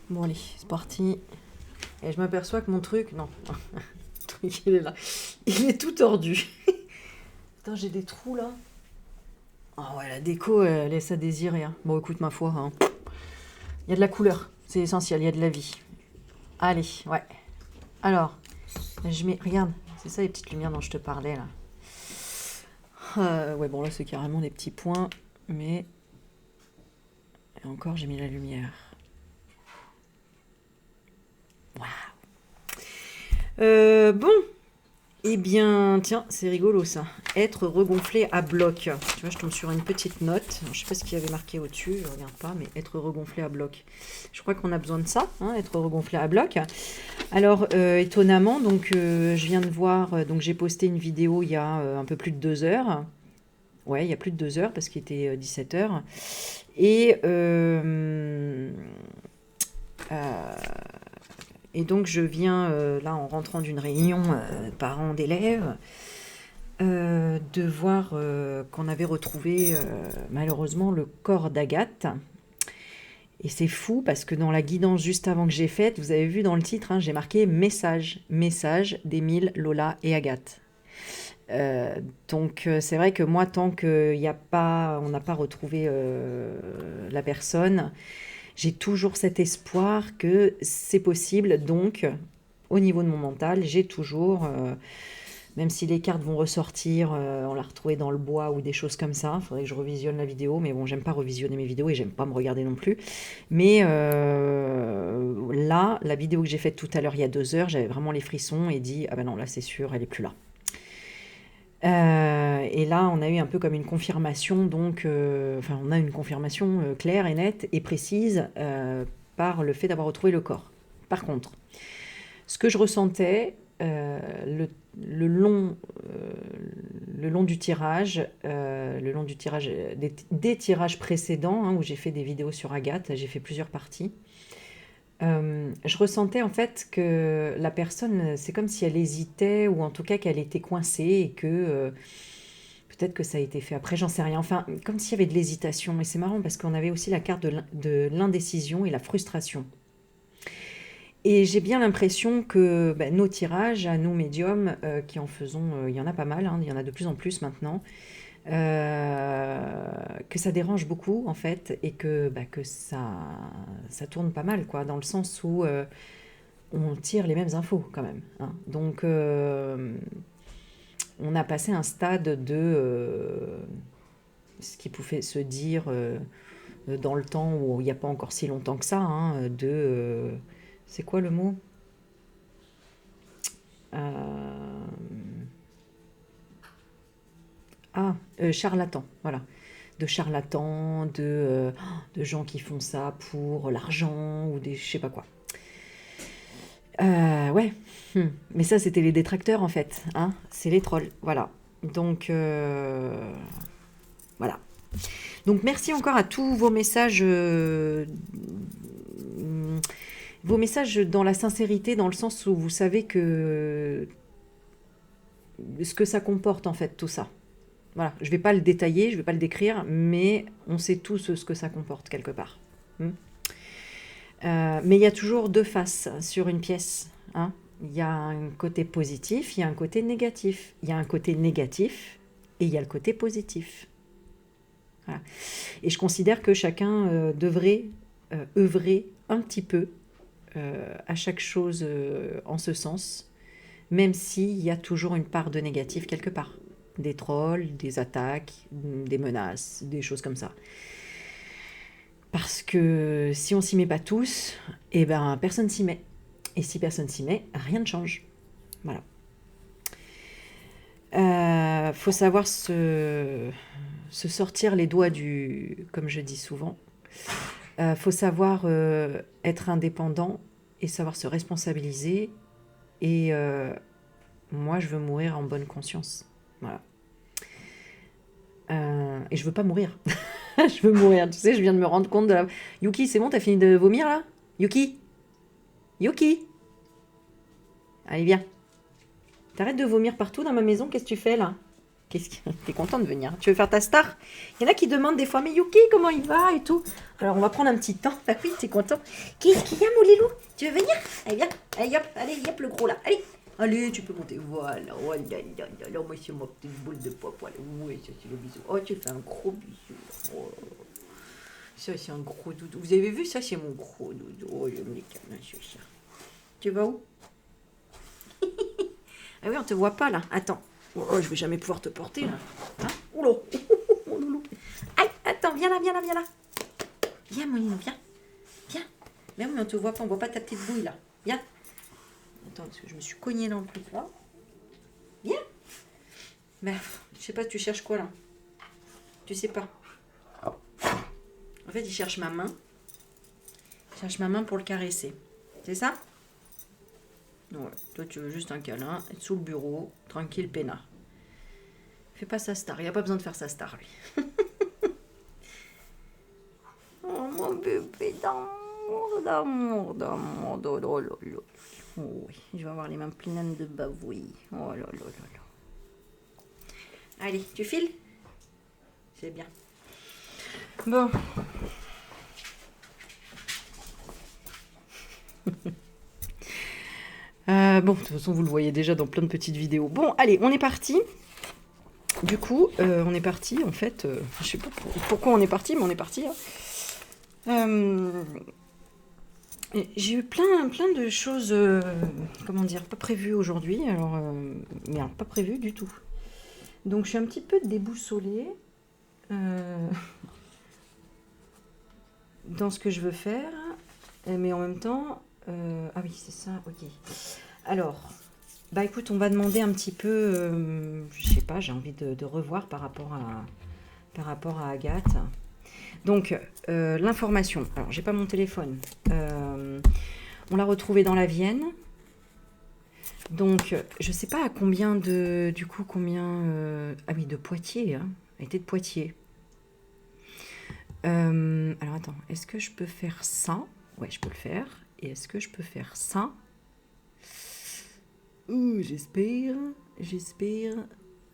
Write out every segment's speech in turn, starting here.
Bon allez, c'est parti. Et je m'aperçois que mon truc... Non, le truc il est là. Il est tout tordu. Putain, j'ai des trous là. Ah ouais, la déco, elle laisse à désirer. Hein. Bon, écoute, ma foi, hein. Il y a de la couleur. C'est essentiel, il y a de la vie. Allez, ouais. Alors, je mets... Regarde, c'est ça les petites lumières dont je te parlais là. Ouais, bon là c'est carrément des petits points. Mais... Et encore, j'ai mis la lumière. Waouh. Bon. Eh bien, tiens, c'est rigolo ça. Être regonflé à bloc. Tu vois, je tombe sur une petite note. Alors, je sais pas ce qu'il y avait marqué au-dessus, je regarde pas, mais être regonflé à bloc. Je crois qu'on a besoin de ça, hein, être regonflé à bloc. Alors, étonnamment, donc, je viens de voir, donc j'ai posté une vidéo il y a un peu plus de 2 heures. Ouais, il y a plus de 2 heures parce qu'il était 17 heures. Et, euh, et donc, je viens, là, en rentrant d'une réunion parents d'élèves, de voir qu'on avait retrouvé malheureusement le corps d'Agathe. Et c'est fou parce que dans la guidance juste avant que j'ai faite, vous avez vu dans le titre, hein, j'ai marqué message, message d'Émile, Lola et Agathe. Donc c'est vrai que moi, tant qu'on n'a pas retrouvé la personne, j'ai toujours cet espoir que c'est possible. Donc, au niveau de mon mental, j'ai toujours même si les cartes vont ressortir, on l'a retrouvé dans le bois ou des choses comme ça. Il faudrait que je revisionne la vidéo, mais bon, j'aime pas revisionner mes vidéos et j'aime pas me regarder non plus. Mais là, la vidéo que j'ai faite tout à l'heure, il y a 2 heures, j'avais vraiment les frissons et dit ah ben non, là c'est sûr, elle est plus là. Et là, on a eu un peu comme une confirmation, donc, enfin, on a une confirmation claire et nette et précise par le fait d'avoir retrouvé le corps. Par contre, ce que je ressentais le long, le long du tirage, des tirages précédents, hein, où j'ai fait des vidéos sur Agathe, j'ai fait plusieurs parties. Je ressentais en fait que la personne, c'est comme si elle hésitait, ou en tout cas qu'elle était coincée, et que peut-être que ça a été fait après, j'en sais rien. Enfin, comme s'il y avait de l'hésitation. Et c'est marrant parce qu'on avait aussi la carte de l'indécision et la frustration. Et j'ai bien l'impression que nos tirages, à nous médiums, qui en faisons, il y en a pas mal, hein, il y en a de plus en plus maintenant, que ça dérange beaucoup en fait, et que ça tourne pas mal, quoi, dans le sens où on tire les mêmes infos quand même. Hein. Donc on a passé un stade de ce qui pouvait se dire dans le temps où il n'y a pas encore si longtemps que ça, hein, c'est quoi le mot Euh, charlatan, voilà. De charlatans, de gens qui font ça pour l'argent ou des je sais pas quoi. Ouais. Mais ça, c'était les détracteurs en fait. Hein, c'est les trolls. Voilà. Donc, voilà. Donc, merci encore à tous vos messages dans la sincérité, dans le sens où vous savez que ce que ça comporte en fait, tout ça. Voilà, je ne vais pas le détailler, je ne vais pas le décrire, mais on sait tous ce que ça comporte quelque part. Mais il y a toujours deux faces sur une pièce. Hein. Il y a un côté positif, il y a un côté négatif. Il y a un côté négatif et il y a le côté positif. Voilà. Et je considère que chacun devrait œuvrer un petit peu à chaque chose en ce sens, même s'il y a toujours une part de négatif quelque part. Des trolls, des attaques, des menaces, des choses comme ça. Parce que si on s'y met pas tous, eh ben personne s'y met. Et si personne s'y met, rien ne change. Voilà. Faut savoir se sortir les doigts du, comme je dis souvent. Faut savoir être indépendant et savoir se responsabiliser. Et moi, je veux mourir en bonne conscience. Voilà. Et je veux pas mourir. Je veux mourir. Tu sais, je viens de me rendre compte de la... Yuki, c'est bon, t'as fini de vomir là? Yuki? Yuki? Allez, viens. T'arrêtes de vomir partout dans ma maison, qu'est-ce que tu fais là? Qu'est-ce que... T'es content de venir? Tu veux faire ta star? Il y en a qui demandent des fois, mais Yuki, comment il va et tout. Alors, on va prendre un petit temps. Bah oui, t'es content. Qu'est-ce qu'il y a, mon Lilou? Tu veux venir? Allez, viens. Allez, hop, le gros là. Allez, tu peux monter. Voilà. Oh là là là là. Moi, c'est ma petite boule de poids. Voilà. Oui, ça, c'est le bisou. Oh, tu fais un gros bisou. Oh. Ça, c'est un gros doudou. Vous avez vu, ça, c'est mon gros doudou. Oh, le mec, ça. Tu vas où? Ah oui, on te voit pas, là. Attends. Oh, je vais jamais pouvoir te porter, là. Hein? Oula. Mon loulou. Aïe, attends, viens là. Viens, mon loulou, viens. Mais oui, on te voit pas, on voit pas ta petite bouille, là. Viens. Attends, parce que je me suis cognée dans le truc, là. Viens. Mais, je sais pas, tu cherches quoi, là? Tu sais pas. En fait, il cherche ma main. Il cherche ma main pour le caresser. C'est ça? Ouais. Toi, tu veux juste un câlin, être sous le bureau, tranquille, peinard. Fais pas sa star, il n'y a pas besoin de faire sa star, lui. Oh, mon bébé d'amour. Oh, là, là. Oh, oui, je vais avoir les mains pleines de bavouilles. Oh là là là là. Allez, tu files? C'est bien. Bon. Bon, de toute façon, vous le voyez déjà dans plein de petites vidéos. Bon, allez, on est parti. Du coup, on est parti, en fait, je sais pas pourquoi on est parti, mais on est parti. Hein. J'ai eu plein de choses, comment dire, pas prévues aujourd'hui, alors, mais alors, pas prévues du tout. Donc, je suis un petit peu déboussolée dans ce que je veux faire, mais en même temps, ah oui, c'est ça, ok. Alors, bah écoute, on va demander un petit peu, je sais pas, j'ai envie de revoir par rapport à Agathe. Donc, l'information. Alors, j'ai pas mon téléphone. On l'a retrouvée dans la Vienne. Donc, je sais pas à combien de... Du coup, combien... ah oui, de Poitiers. Hein. Elle était de Poitiers. Alors, attends. Est-ce que je peux faire ça? Ouais, je peux le faire. Et est-ce que je peux faire ça? J'espère.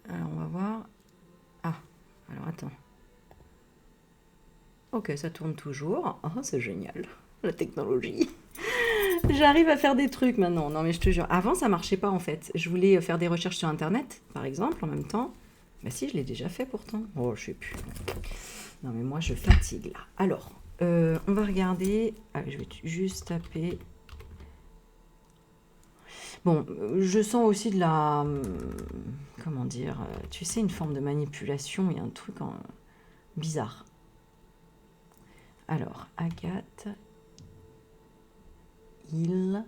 Alors, on va voir. Ah, alors, attends. Ok, ça tourne toujours. Oh, c'est génial, la technologie. J'arrive à faire des trucs maintenant. Non, mais je te jure. Avant, ça marchait pas, en fait. Je voulais faire des recherches sur Internet, par exemple, en même temps. Bah si, je l'ai déjà fait, pourtant. Oh, je sais plus. Non, mais moi, je fatigue, là. Alors, on va regarder... Ah, je vais juste taper... Bon, je sens aussi de la... Comment dire? Tu sais, une forme de manipulation. Il y a un truc bizarre. Alors, Agathe, il,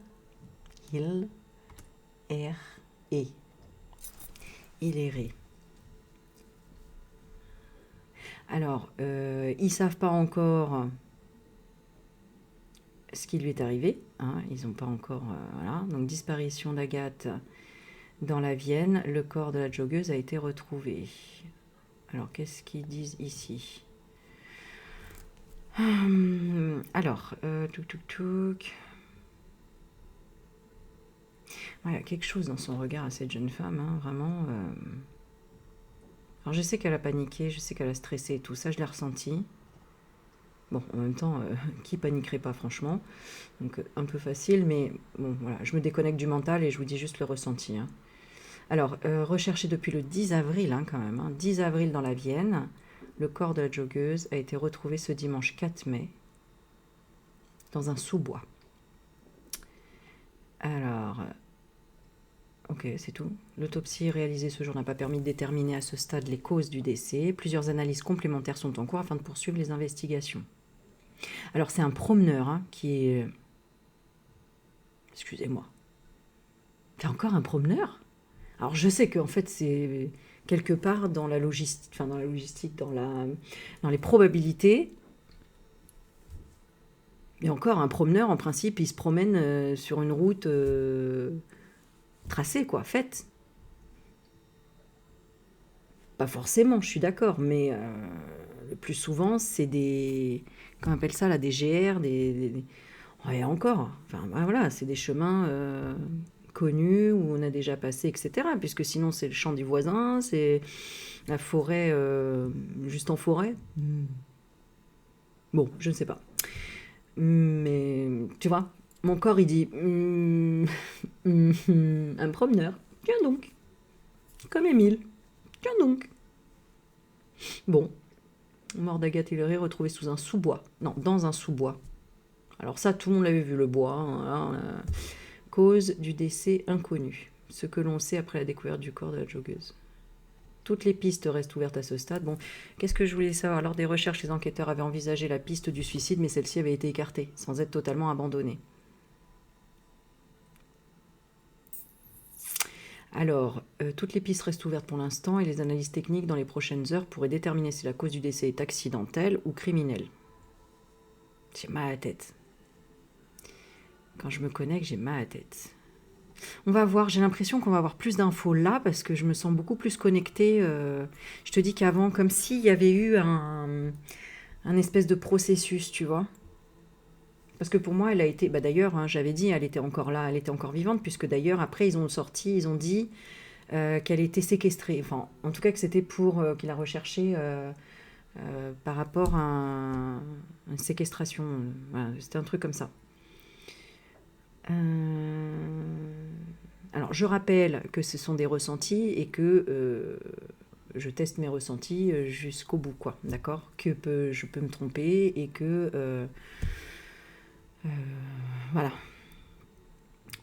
R, E. Il errait. Alors, ils ne savent pas encore ce qui lui est arrivé. Hein, ils n'ont pas encore... voilà. Donc, disparition d'Agathe dans la Vienne. Le corps de la joggeuse a été retrouvé. Alors, qu'est-ce qu'ils disent ici? Alors, touc. Ouais, il y a quelque chose dans son regard à cette jeune femme, hein, vraiment. Alors, je sais qu'elle a paniqué, je sais qu'elle a stressé et tout ça, je l'ai ressenti. Bon, en même temps, qui paniquerait pas, franchement? Donc, un peu facile, mais bon, voilà, je me déconnecte du mental et je vous dis juste le ressenti. Hein. Alors, recherché depuis le 10 avril, hein, quand même. Hein, 10 avril dans la Vienne. Le corps de la joggeuse a été retrouvé ce dimanche 4 mai dans un sous-bois. Alors, ok, c'est tout. L'autopsie réalisée ce jour n'a pas permis de déterminer à ce stade les causes du décès. Plusieurs analyses complémentaires sont en cours afin de poursuivre les investigations. Alors, c'est un promeneur hein, qui est... Excusez-moi. C'est encore un promeneur? Alors, je sais qu'en fait, c'est quelque part dans la logistique, dans les probabilités. Mais encore, un promeneur, en principe, il se promène sur une route tracée, quoi, faite. Pas forcément, je suis d'accord, mais le plus souvent, c'est des... Comment on appelle ça, là, des GR, ouais, encore. Enfin, voilà, c'est des chemins connu, où on a déjà passé, etc. Puisque sinon, c'est le champ du voisin, c'est la forêt, juste en forêt. Bon, je ne sais pas. Mais, tu vois, mon corps, il dit un promeneur. Tiens donc. Comme Émile. Tiens donc. Bon. Mort d'Agathe Hillary retrouvée sous un sous-bois. Non, dans un sous-bois. Alors ça, tout le monde l'avait vu, le bois. Hein, cause du décès inconnu. Ce que l'on sait après la découverte du corps de la joggeuse. Toutes les pistes restent ouvertes à ce stade. Bon, qu'est-ce que je voulais savoir? Lors des recherches, les enquêteurs avaient envisagé la piste du suicide, mais celle-ci avait été écartée, sans être totalement abandonnée. Alors, toutes les pistes restent ouvertes pour l'instant et les analyses techniques dans les prochaines heures pourraient déterminer si la cause du décès est accidentelle ou criminelle. J'ai mal à la tête. Quand je me connecte, j'ai mal à la tête. On va voir, j'ai l'impression qu'on va avoir plus d'infos là parce que je me sens beaucoup plus connectée. Je te dis qu'avant, comme s'il y avait eu un espèce de processus, tu vois. Parce que pour moi, elle a été... Bah d'ailleurs, hein, j'avais dit, elle était encore là, elle était encore vivante, puisque d'ailleurs, après, ils ont sorti, ils ont dit qu'elle était séquestrée. Enfin, en tout cas, que c'était pour qu'il la recherchait par rapport à une séquestration. Voilà, c'était un truc comme ça. Alors, je rappelle que ce sont des ressentis et que je teste mes ressentis jusqu'au bout, quoi, d'accord? Je peux me tromper et que... voilà,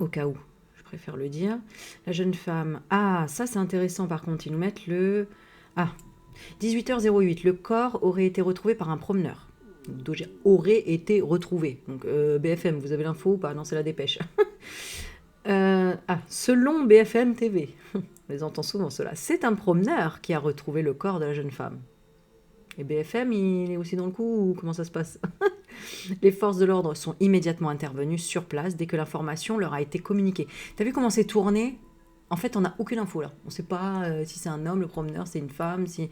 au cas où, je préfère le dire. La jeune femme... Ah, ça c'est intéressant par contre, ils nous mettent le... Ah, 18h08, le corps aurait été retrouvé par un promeneur. Donc, aurait été retrouvé. Donc BFM, vous avez l'info ou pas? Non, c'est la dépêche. Selon BFM TV, on les entend souvent cela, c'est un promeneur qui a retrouvé le corps de la jeune femme. Et BFM, il est aussi dans le coup ou comment ça se passe? Les forces de l'ordre sont immédiatement intervenues sur place dès que l'information leur a été communiquée. T'as vu comment c'est tourné? En fait, on n'a aucune info là. On ne sait pas si c'est un homme, le promeneur, c'est une femme, si...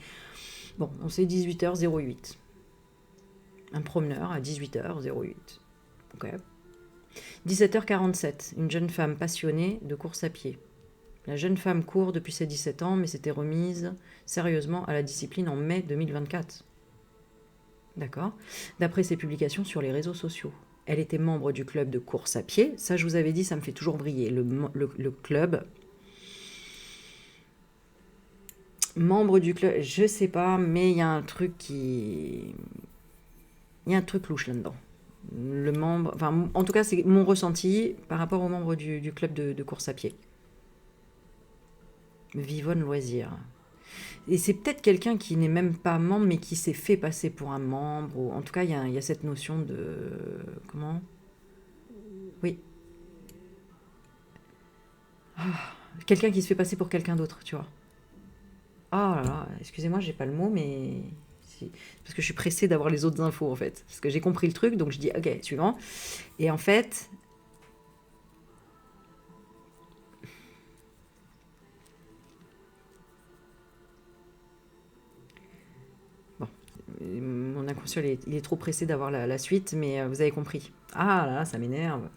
Bon, on sait 18h08. Un promeneur à 18h08. Ok. 17h47, une jeune femme passionnée de course à pied. La jeune femme court depuis ses 17 ans, mais s'était remise sérieusement à la discipline en mai 2024. D'accord. D'après ses publications sur les réseaux sociaux. Elle était membre du club de course à pied. Ça, je vous avais dit, ça me fait toujours briller. Le club. Membre du club, je sais pas, mais il y a un truc qui... Il y a un truc louche là-dedans. Le membre... Enfin, en tout cas, c'est mon ressenti par rapport aux membres du club de course à pied. Vivonne Loisir. Et c'est peut-être quelqu'un qui n'est même pas membre, mais qui s'est fait passer pour un membre. Ou... En tout cas, il y a cette notion de... Comment? Oui. Quelqu'un qui se fait passer pour quelqu'un d'autre, tu vois. Ah là là, excusez-moi, j'ai pas le mot, mais... Parce que je suis pressée d'avoir les autres infos, en fait. Parce que j'ai compris le truc, donc je dis, ok, suivant. Et en fait... Mon inconscient, il est trop pressé d'avoir la suite, mais vous avez compris. Ah là, ça m'énerve.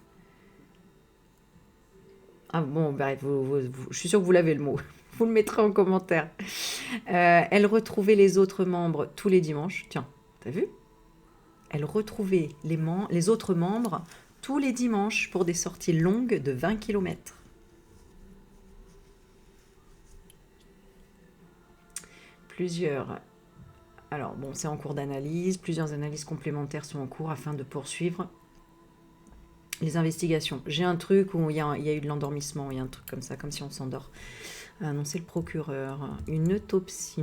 Ah bon, bref, je suis sûre que vous l'avez le mot. Vous le mettrez en commentaire. Elle retrouvait les autres membres tous les dimanches. Tiens, t'as vu? Elle retrouvait les autres membres tous les dimanches pour des sorties longues de 20 km. Alors, bon, c'est en cours d'analyse. Plusieurs analyses complémentaires sont en cours afin de poursuivre les investigations. J'ai un truc où il y a eu de l'endormissement, il y a un truc comme ça, comme si on s'endort. Non, c'est le procureur. Une autopsie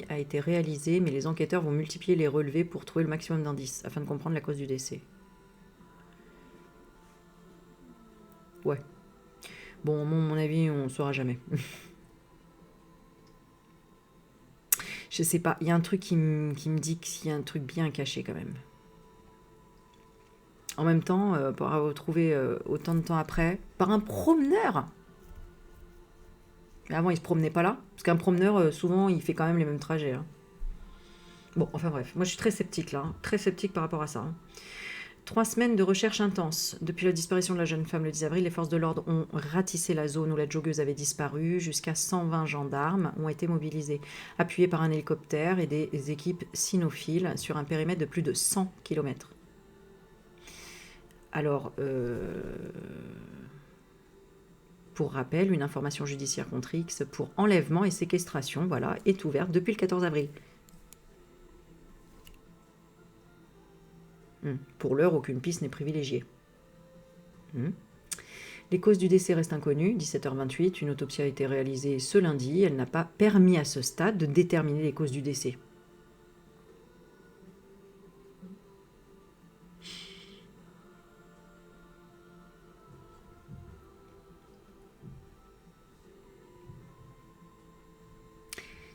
a été réalisée, mais les enquêteurs vont multiplier les relevés pour trouver le maximum d'indices, afin de comprendre la cause du décès. Ouais. Bon, à mon avis, on ne saura jamais. Je sais pas, il y a un truc qui me dit qu'il y a un truc bien caché quand même. En même temps, pour avoir retrouvé autant de temps après, par un promeneur. Mais avant, il se promenait pas là. Parce qu'un promeneur, souvent, il fait quand même les mêmes trajets. Hein. Bon, enfin bref, moi je suis très sceptique là. Hein. Très sceptique par rapport à ça. Hein. 3 semaines de recherche intense. Depuis la disparition de la jeune femme le 10 avril, les forces de l'ordre ont ratissé la zone où la joggeuse avait disparu. Jusqu'à 120 gendarmes ont été mobilisés, appuyés par un hélicoptère et des équipes cynophiles sur un périmètre de plus de 100 km. Alors, pour rappel, une information judiciaire contre X pour enlèvement et séquestration, voilà, est ouverte depuis le 14 avril. Pour l'heure, aucune piste n'est privilégiée. Les causes du décès restent inconnues. 17h28, une autopsie a été réalisée ce lundi. Elle n'a pas permis à ce stade de déterminer les causes du décès.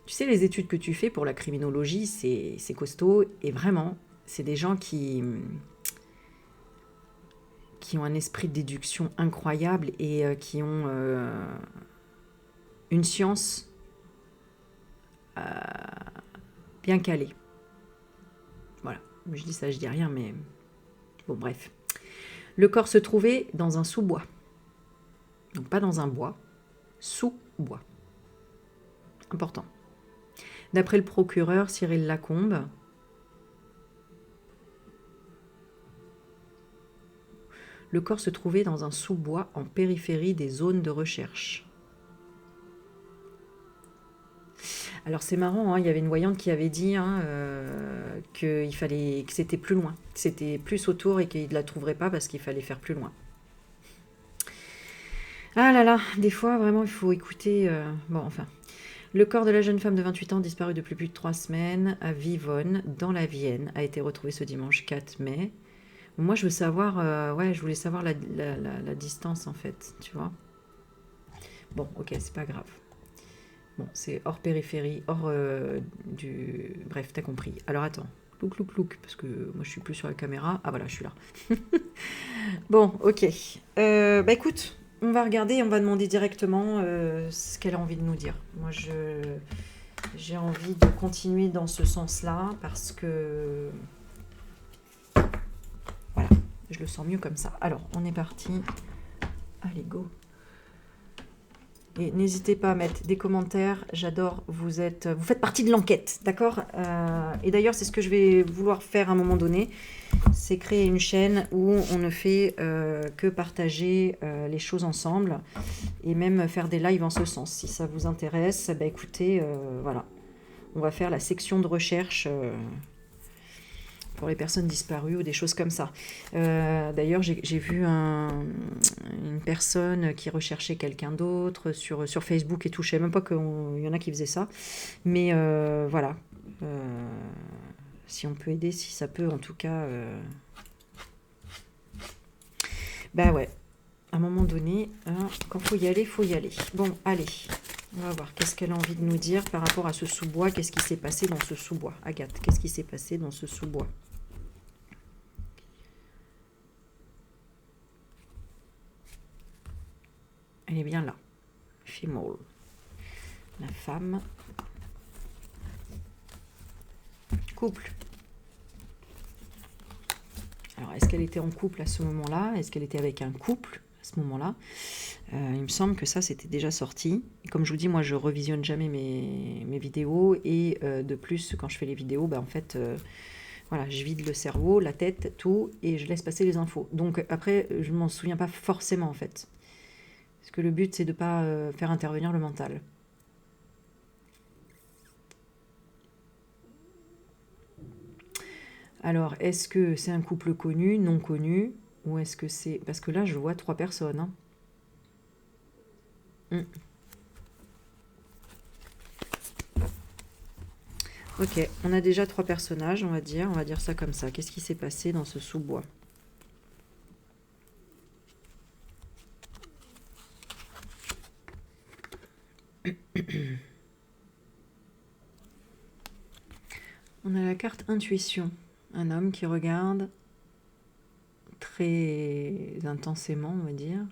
Tu sais, les études que tu fais pour la criminologie, c'est costaud. Et vraiment, c'est des gens qui ont un esprit de déduction incroyable et qui ont une science bien calée. Voilà, je dis ça, je dis rien, mais bon, bref. Le corps se trouvait dans un sous-bois. Donc pas dans un bois, sous-bois. Important. D'après le procureur Cyril Lacombe, le corps se trouvait dans un sous-bois en périphérie des zones de recherche. Alors c'est marrant, hein, il y avait une voyante qui avait dit que c'était plus loin, que c'était plus autour et qu'il ne la trouverait pas parce qu'il fallait faire plus loin. Ah là là, des fois vraiment il faut écouter... Bon enfin... Le corps de la jeune femme de 28 ans, disparue depuis plus de 3 semaines, à Vivonne, dans la Vienne, a été retrouvé ce dimanche 4 mai. Moi, je veux savoir, je voulais savoir la distance, en fait, tu vois. Bon, ok, c'est pas grave. Bon, c'est hors périphérie, hors du... Bref, t'as compris. Alors, attends. Louk, parce que moi, je suis plus sur la caméra. Ah, voilà, je suis là. Bon, ok. Bah, écoute... On va regarder et on va demander directement ce qu'elle a envie de nous dire. Moi, j'ai envie de continuer dans ce sens-là parce que... Voilà, je le sens mieux comme ça. Alors, on est parti. Allez, go. Et n'hésitez pas à mettre des commentaires. J'adore, vous faites partie de l'enquête, d'accord. Et d'ailleurs, c'est ce que je vais vouloir faire à un moment donné. C'est créer une chaîne où on ne fait que partager les choses ensemble et même faire des lives en ce sens. Si ça vous intéresse, bah écoutez, voilà. On va faire la section de recherche pour les personnes disparues ou des choses comme ça. D'ailleurs, j'ai vu une personne qui recherchait quelqu'un d'autre sur Facebook et tout. Je ne savais même pas qu'il y en a qui faisaient ça. Mais voilà. Si on peut aider, si ça peut, en tout cas... Bah ouais. À un moment donné, hein, quand il faut y aller. Bon, allez. On va voir qu'est-ce qu'elle a envie de nous dire par rapport à ce sous-bois. Qu'est-ce qui s'est passé dans ce sous-bois? Agathe, qu'est-ce qui s'est passé dans ce sous-bois? Elle est bien là. Female. La femme. Couple. Alors, est-ce qu'elle était en couple à ce moment-là? Est-ce qu'elle était avec un couple à ce moment-là? Il me semble que ça, c'était déjà sorti. Et comme je vous dis, moi, je revisionne jamais mes vidéos. Et de plus, quand je fais les vidéos, bah, en fait, voilà, je vide le cerveau, la tête, tout, et je laisse passer les infos. Donc après, je ne m'en souviens pas forcément, en fait. Parce que le but, c'est de ne pas faire intervenir le mental. Alors, est-ce que c'est un couple connu, non connu? Ou est-ce que c'est... Parce que là, je vois 3 personnes. Hein. Ok, on a déjà 3 personnages, on va dire ça comme ça. Qu'est-ce qui s'est passé dans ce sous-bois? On a la carte intuition. Un homme qui regarde très intensément, on va dire.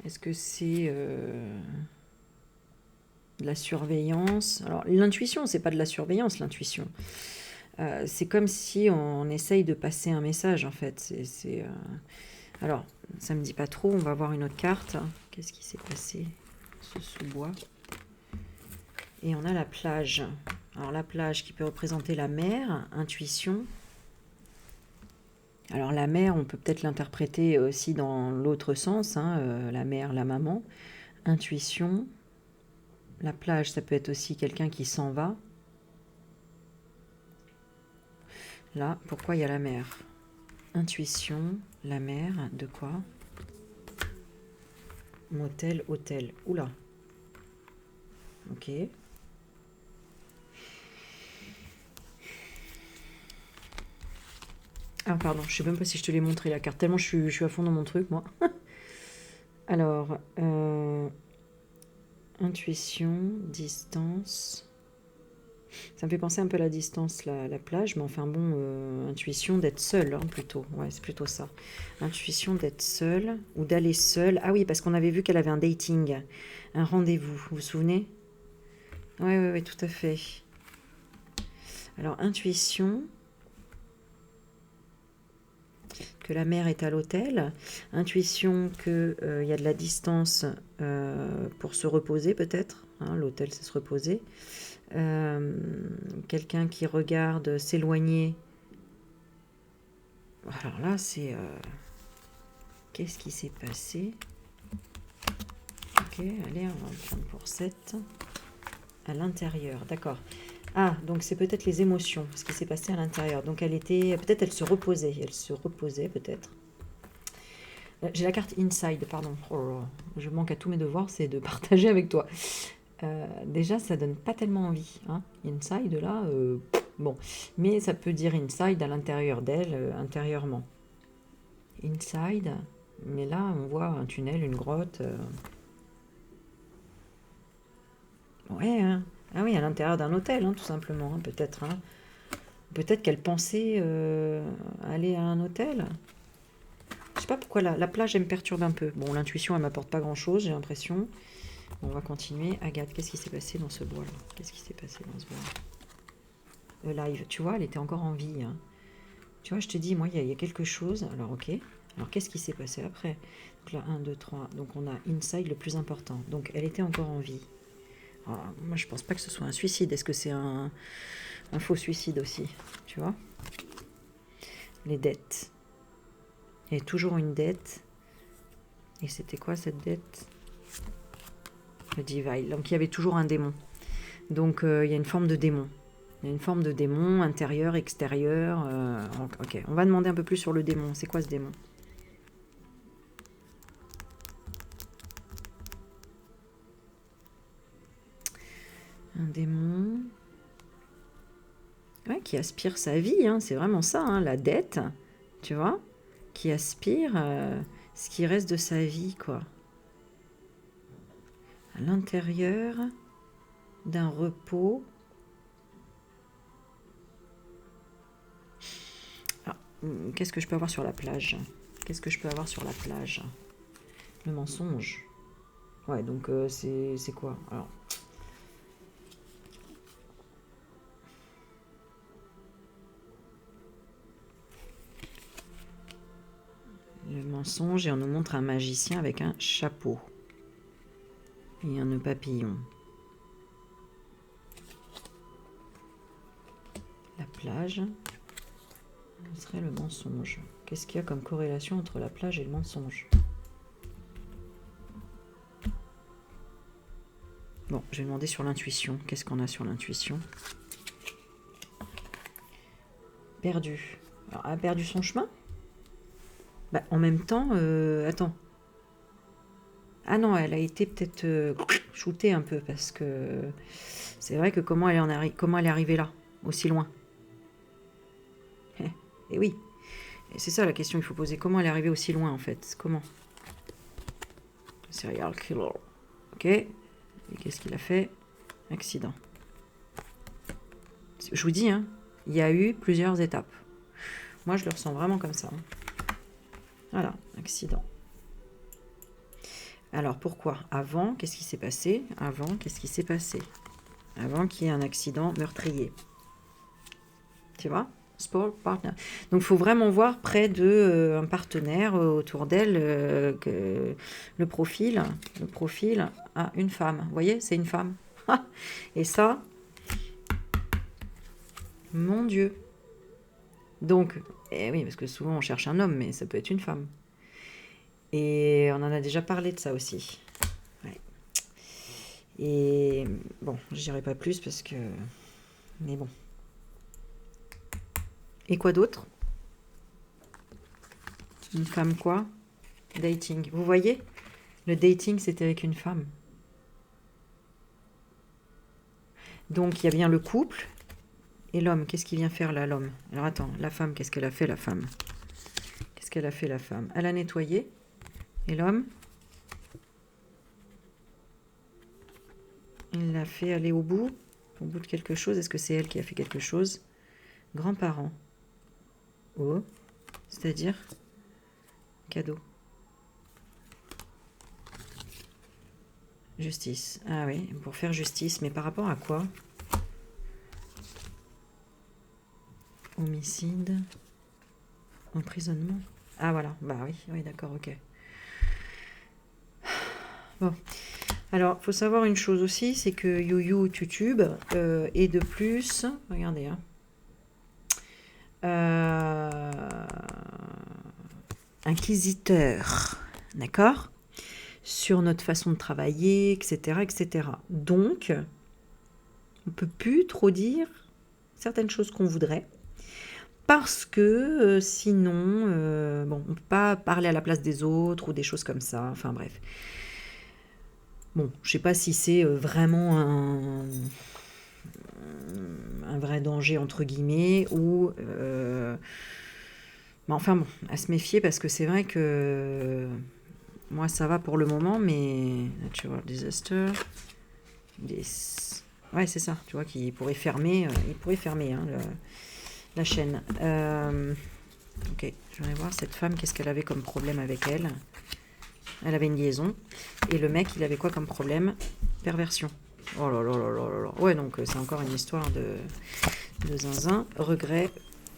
Est-ce que c'est... la surveillance. Alors, l'intuition, c'est pas de la surveillance, l'intuition. C'est comme si on essaye de passer un message, en fait. Alors, ça me dit pas trop. On va voir une autre carte. Qu'est-ce qui s'est passé? Ce sous-bois. Et on a la plage. Alors, la plage qui peut représenter la mer, intuition. Alors, la mer, on peut peut-être l'interpréter aussi dans l'autre sens. Hein, la mère, la maman. Intuition. La plage, ça peut être aussi quelqu'un qui s'en va. Là, pourquoi il y a la mer? Intuition, la mer, de quoi? Motel, hôtel. Oula. Ok. Ah, pardon, je sais même pas si je te l'ai montré la carte, tellement je suis à fond dans mon truc, moi. Alors, intuition, distance. Ça me fait penser un peu à la distance, la plage, mais enfin bon, intuition d'être seul, hein, plutôt. Ouais, c'est plutôt ça. Intuition d'être seul ou d'aller seul. Ah oui, parce qu'on avait vu qu'elle avait un dating, un rendez-vous, vous vous souvenez? Oui, oui, oui, tout à fait. Alors, intuition, que la mère est à l'hôtel. Intuition qu'il y a de la distance pour se reposer, peut-être. Hein, l'hôtel, c'est se reposer. Quelqu'un qui regarde s'éloigner. Alors là, c'est... qu'est-ce qui s'est passé? Ok, allez, on va le prendre pour 7. À l'intérieur, d'accord. Ah, donc c'est peut-être les émotions, ce qui s'est passé à l'intérieur. Donc elle était... Peut-être elle se reposait. Elle se reposait, peut-être. J'ai la carte Inside, pardon. Oh, je manque à tous mes devoirs, c'est de partager avec toi. Déjà, ça donne pas tellement envie. Hein. Inside, là, bon. Mais ça peut dire inside à l'intérieur d'elle, intérieurement. Inside, mais là, on voit un tunnel, une grotte. Ouais, hein. Ah oui, à l'intérieur d'un hôtel, hein, tout simplement, hein, peut-être. Hein. Peut-être qu'elle pensait aller à un hôtel. Je sais pas pourquoi la plage, elle me perturbe un peu. Bon, l'intuition, elle m'apporte pas grand-chose, j'ai l'impression. On va continuer. Agathe, qu'est-ce qui s'est passé dans ce bois-là? Qu'est-ce qui s'est passé dans ce bois? Le live, tu vois, elle était encore en vie. Hein. Tu vois, je te dis, moi, il y a quelque chose. Alors, ok. Alors, qu'est-ce qui s'est passé après? Donc là, 1, 2, 3. Donc, on a inside le plus important. Donc, elle était encore en vie. Alors, moi, je pense pas que ce soit un suicide. Est-ce que c'est un faux suicide aussi? Tu vois? Les dettes. Il y a toujours une dette. Et c'était quoi cette dette? Le Divine. Donc il y avait toujours un démon. Donc il y a une forme de démon. Il y a une forme de démon, intérieur, extérieur. Ok, on va demander un peu plus sur le démon. C'est quoi ce démon? Un démon. Ouais, qui aspire sa vie, hein, c'est vraiment ça, hein, la dette, tu vois, qui aspire ce qui reste de sa vie, quoi. À l'intérieur d'un repos. Ah, qu'est-ce que je peux avoir sur la plage? Qu'est-ce que je peux avoir sur la plage? Le mensonge. Ouais, donc c'est quoi? Alors, le mensonge, et on nous montre un magicien avec un chapeau et un nœud papillon. La plage, ce serait le mensonge. Qu'est-ce qu'il y a comme corrélation entre la plage et le mensonge? Bon, je vais demander sur l'intuition. Qu'est-ce qu'on a sur l'intuition? Perdu. Alors, elle a perdu son chemin? Bah, en même temps, attends. Ah non, elle a été peut-être shootée un peu, parce que c'est vrai que comment elle est arrivée là, aussi loin? Et oui, c'est ça la question qu'il faut poser. Comment elle est arrivée aussi loin, en fait? Comment? Serial killer. Ok. Et qu'est-ce qu'il a fait? Accident. Je vous dis, hein, il y a eu plusieurs étapes. Moi, je le ressens vraiment comme ça. Hein. Voilà, accident. Alors, pourquoi? Avant, qu'est-ce qui s'est passé? Avant, qu'est-ce qui s'est passé? Avant qu'il y ait un accident meurtrier. Tu vois? Sport partner. Donc, il faut vraiment voir près de un partenaire autour d'elle que le profil a une femme. Vous voyez, c'est une femme. Et ça, mon Dieu. Donc, eh oui, parce que souvent on cherche un homme, mais ça peut être une femme. Et on en a déjà parlé de ça aussi. Ouais. Et bon, je dirai pas plus parce que... Mais bon. Et quoi d'autre? Une femme quoi? Dating. Vous voyez? Le dating, c'était avec une femme. Donc, il y a bien le couple. Et l'homme, qu'est-ce qu'il vient faire là, l'homme? Alors, attends, la femme, qu'est-ce qu'elle a fait, la femme? Qu'est-ce qu'elle a fait, la femme? Elle a nettoyé. Et l'homme? Il l'a fait aller au bout de quelque chose. Est-ce que c'est elle qui a fait quelque chose? Grands-parents. Oh, c'est-à-dire cadeau. Justice. Ah oui, pour faire justice. Mais par rapport à quoi? Homicide. Emprisonnement. Ah voilà, bah oui, oui d'accord, ok. Bon. Alors, faut savoir une chose aussi, c'est que YouTube est de plus... Regardez, hein. Inquisiteur. D'accord? Sur notre façon de travailler, etc., etc. Donc, on ne peut plus trop dire certaines choses qu'on voudrait, parce que sinon, bon, on ne peut pas parler à la place des autres ou des choses comme ça, enfin bref. Bon, je ne sais pas si c'est vraiment un vrai danger, entre guillemets, ou... mais enfin bon, à se méfier, parce que c'est vrai que... Moi, ça va pour le moment, mais... Natural disaster... Ouais, c'est ça, tu vois, qu'il pourrait fermer, hein, la chaîne. Ok, je vais voir cette femme, qu'est-ce qu'elle avait comme problème avec elle. Elle avait une liaison. Et le mec, il avait quoi comme problème? Perversion. Oh là là là là là là. Ouais, donc c'est encore une histoire de zinzin. Regret,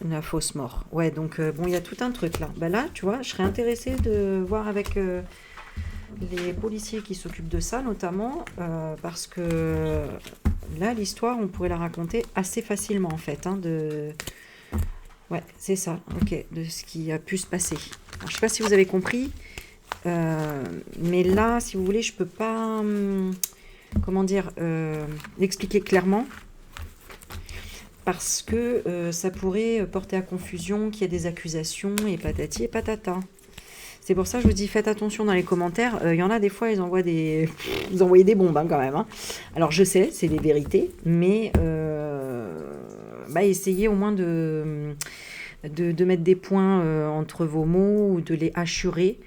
la fausse mort. Ouais, donc bon, il y a tout un truc là. Bah là, tu vois, je serais intéressée de voir avec... les policiers qui s'occupent de ça notamment, parce que là l'histoire on pourrait la raconter assez facilement en fait, hein, ouais c'est ça, ok, de ce qui a pu se passer. Alors, je sais pas si vous avez compris, mais là si vous voulez je peux pas comment dire l'expliquer clairement, parce que ça pourrait porter à confusion, qu'il y ait des accusations et patati et patata. C'est pour ça que je vous dis, faites attention dans les commentaires. Il y en a des fois, ils envoient vous envoyez des bombes hein, quand même. Hein. Alors je sais, c'est des vérités, mais essayez au moins de mettre des points entre vos mots ou de les hachurer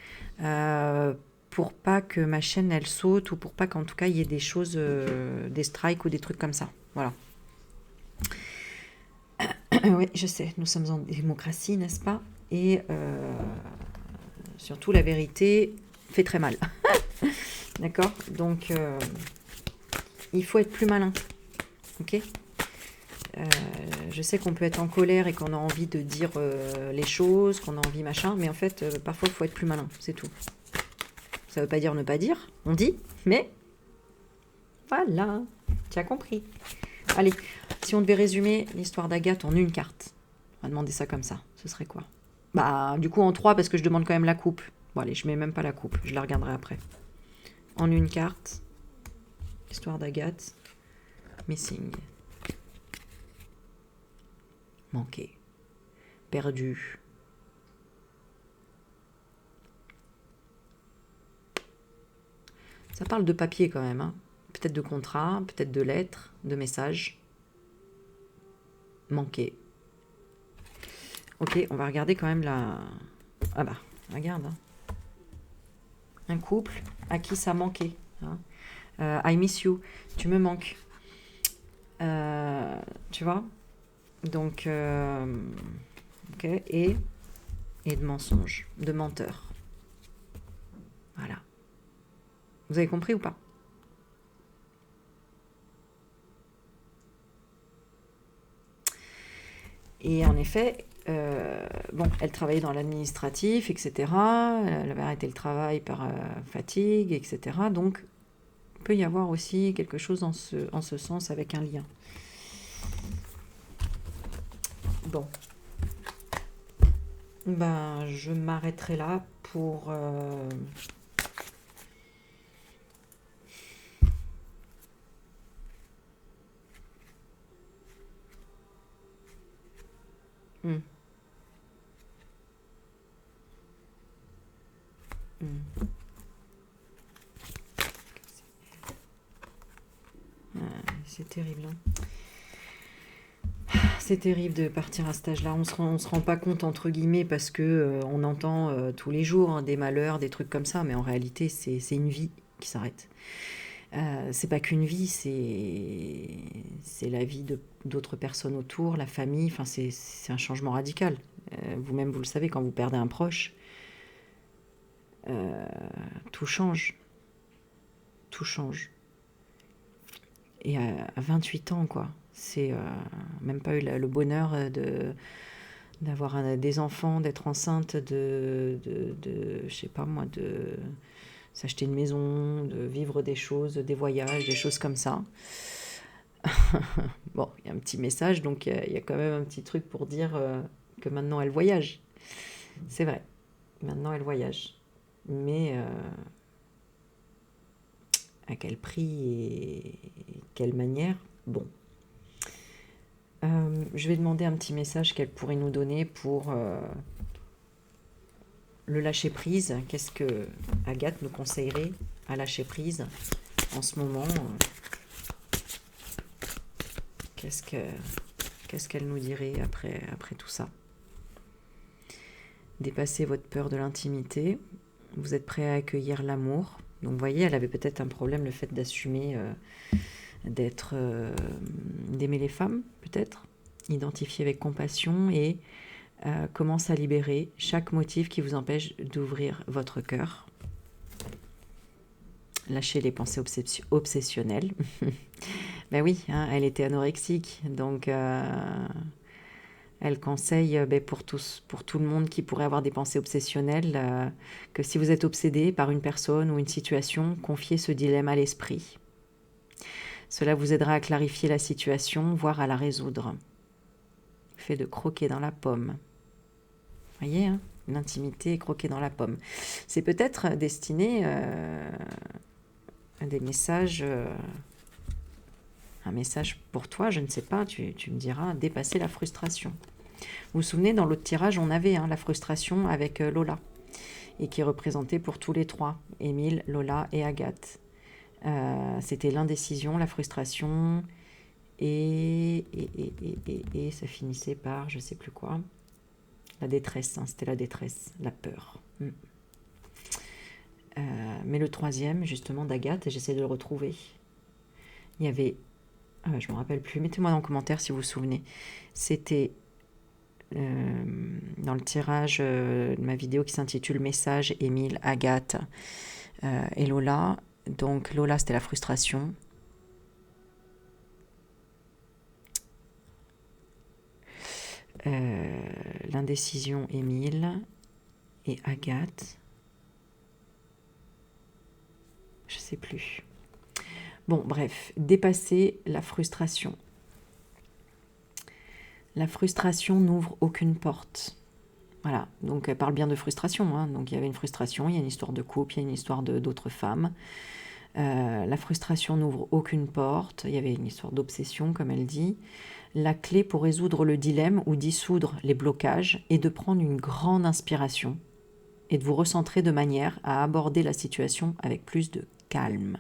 pour pas que ma chaîne elle saute, ou pour pas qu'en tout cas il y ait des choses, des strikes ou des trucs comme ça. Voilà. Oui, je sais, nous sommes en démocratie, n'est-ce pas? Et surtout, la vérité fait très mal. D'accord? Donc, il faut être plus malin. Ok? Je sais qu'on peut être en colère et qu'on a envie de dire les choses, qu'on a envie machin, mais en fait, parfois, il faut être plus malin. C'est tout. Ça ne veut pas dire ne pas dire, on dit, mais voilà. Tu as compris. Allez, si on devait résumer l'histoire d'Agathe en une carte, on va demander ça comme ça. Ce serait quoi? Bah, du coup, en 3, parce que je demande quand même la coupe. Bon, allez, je mets même pas la coupe. Je la regarderai après. En une carte. Histoire d'Agathe. Missing. Manqué. Perdu. Ça parle de papier quand même. Hein. Peut-être de contrat, peut-être de lettres, de messages. Manqué. Ok, on va regarder quand même la... Ah bah, regarde. Hein. Un couple à qui ça manquait. Hein. I miss you. Tu me manques. Tu vois? Donc, ok, et de mensonge, de menteur. Voilà. Vous avez compris ou pas? Et en effet, bon, elle travaillait dans l'administratif, etc. Elle avait arrêté le travail par fatigue, etc. Donc, il peut y avoir aussi quelque chose en ce sens avec un lien. Bon, ben, je m'arrêterai là pour... hmm, hmm. C'est terrible, hein. C'est terrible de partir à cet âge-là. On se rend pas compte, entre guillemets, parce que on entend tous les jours hein, des malheurs, des trucs comme ça, mais en réalité, c'est une vie qui s'arrête. C'est pas qu'une vie, c'est la vie d'autres personnes autour, la famille, enfin c'est un changement radical. Vous-même, vous le savez, quand vous perdez un proche, tout change. Tout change. Et à 28 ans, quoi. C'est même pas eu le bonheur d'avoir des enfants, d'être enceinte, je sais pas moi, de s'acheter une maison, de vivre des choses, des voyages, des choses comme ça. Bon, il y a un petit message, donc il y a quand même un petit truc pour dire que maintenant elle voyage. C'est vrai, maintenant elle voyage. Mais à quel prix et quelle manière? Bon. Je vais demander un petit message qu'elle pourrait nous donner pour le lâcher prise. Qu'est-ce que Agathe nous conseillerait à lâcher prise en ce moment? Qu'est-ce qu'elle nous dirait après tout ça? Dépasser votre peur de l'intimité. Vous êtes prêt à accueillir l'amour. Donc vous voyez, elle avait peut-être un problème, le fait d'assumer, d'aimer les femmes, peut-être. Identifier avec compassion et commence à libérer chaque motif qui vous empêche d'ouvrir votre cœur. Lâchez les pensées obsessionnelles. Ben oui, hein, elle était anorexique, donc elle conseille pour tout le monde qui pourrait avoir des pensées obsessionnelles que si vous êtes obsédé par une personne ou une situation, confiez ce dilemme à l'esprit. Cela vous aidera à clarifier la situation, voire à la résoudre. Fait de croquer dans la pomme. Vous voyez, hein, l'intimité, croquer dans la pomme. C'est peut-être destiné à des messages, un message pour toi, je ne sais pas, tu me diras, dépasser la frustration. Vous vous souvenez, dans l'autre tirage, on avait la frustration avec Lola, et qui est représentée pour tous les trois, Émile, Lola et Agathe. C'était l'indécision, la frustration, et ça finissait par, je ne sais plus quoi, la détresse, hein, c'était la détresse, la peur. Mais le troisième, justement, d'Agathe, j'essaie de le retrouver. Il y avait, je ne me rappelle plus, mettez-moi dans le commentaire si vous vous souvenez. C'était dans le tirage de ma vidéo qui s'intitule Message, Émile, Agathe et Lola. Donc Lola, c'était la frustration. L'indécision, Émile, et Agathe. Je sais plus. Bon, bref, dépasser la frustration. La frustration n'ouvre aucune porte. Voilà, donc elle parle bien de frustration. Hein. Donc il y avait une frustration, il y a une histoire de couple, il y a une histoire d'autres femmes. La frustration n'ouvre aucune porte. Il y avait une histoire d'obsession, comme elle dit. La clé pour résoudre le dilemme ou dissoudre les blocages est de prendre une grande inspiration et de vous recentrer de manière à aborder la situation avec plus de calme.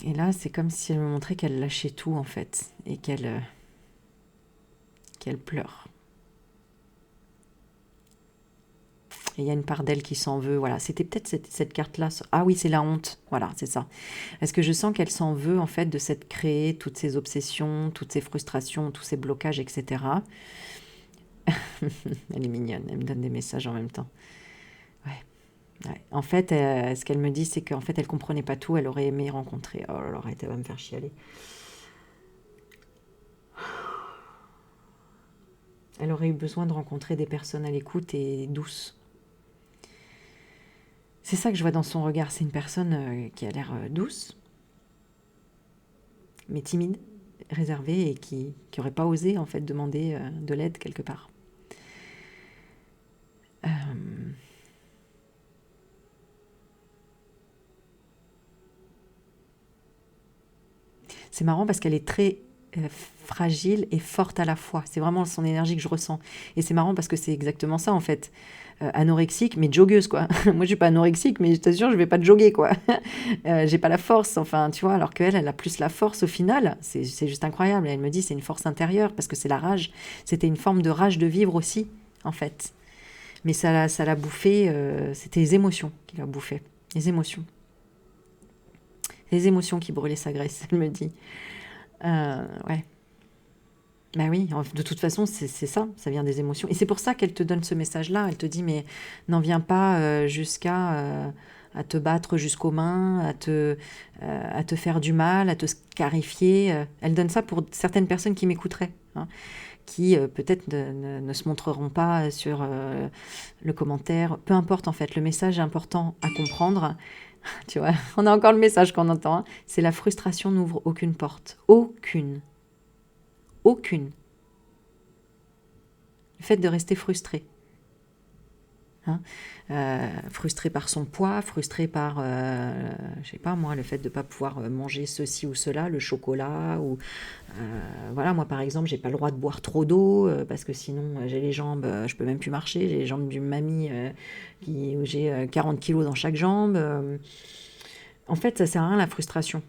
Et là, c'est comme si elle me montrait qu'elle lâchait tout, en fait, et qu'elle pleure. Et il y a une part d'elle qui s'en veut. Voilà, c'était peut-être cette carte-là. Ah oui, c'est la honte. Voilà, c'est ça. Est-ce que je sens qu'elle s'en veut, en fait, de s'être créée toutes ces obsessions, toutes ces frustrations, tous ces blocages, etc. Elle est mignonne, elle me donne des messages en même temps. Ouais. En fait, ce qu'elle me dit, c'est qu'en fait, elle comprenait pas tout. Elle aurait aimé rencontrer. Oh là là, arrête, elle va me faire chialer. Elle aurait eu besoin de rencontrer des personnes à l'écoute et douces. C'est ça que je vois dans son regard. C'est une personne qui a l'air douce, mais timide, réservée et qui n'aurait pas osé en fait demander de l'aide quelque part. Euh, C'est marrant parce qu'elle est très fragile et forte à la fois. C'est vraiment son énergie que je ressens. Et c'est marrant parce que c'est exactement ça en fait. Anorexique, mais joggeuse quoi. Moi je suis pas anorexique, mais je t'assure, je vais pas te jogger quoi. J'ai pas la force, enfin tu vois, alors qu'elle, elle a plus la force au final. C'est juste incroyable. Elle me dit c'est une force intérieure parce que c'est la rage. C'était une forme de rage de vivre aussi en fait. Mais ça l'a bouffé. C'était les émotions qui l'a bouffé. Les émotions. Les émotions qui brûlaient sa graisse, elle me dit. Ouais. Bah oui, de toute façon, c'est ça vient des émotions. Et c'est pour ça qu'elle te donne ce message-là. Elle te dit, mais n'en viens pas jusqu'à à te battre jusqu'aux mains, à te faire du mal, à te scarifier. Elle donne ça pour certaines personnes qui m'écouteraient, hein, qui peut-être ne se montreront pas sur le commentaire. Peu importe, en fait, le message est important à comprendre. Tu vois, on a encore le message qu'on entend, hein. C'est la frustration n'ouvre aucune porte. Aucune. Aucune. Le fait de rester frustré. Hein, frustré par son poids, frustré par, je sais pas moi, le fait de ne pas pouvoir manger ceci ou cela, le chocolat, ou voilà, moi par exemple, j'ai pas le droit de boire trop d'eau parce que sinon j'ai les jambes, je peux même plus marcher, j'ai les jambes d'une mamie où j'ai 40 kilos dans chaque jambe. En fait, ça sert à rien la frustration.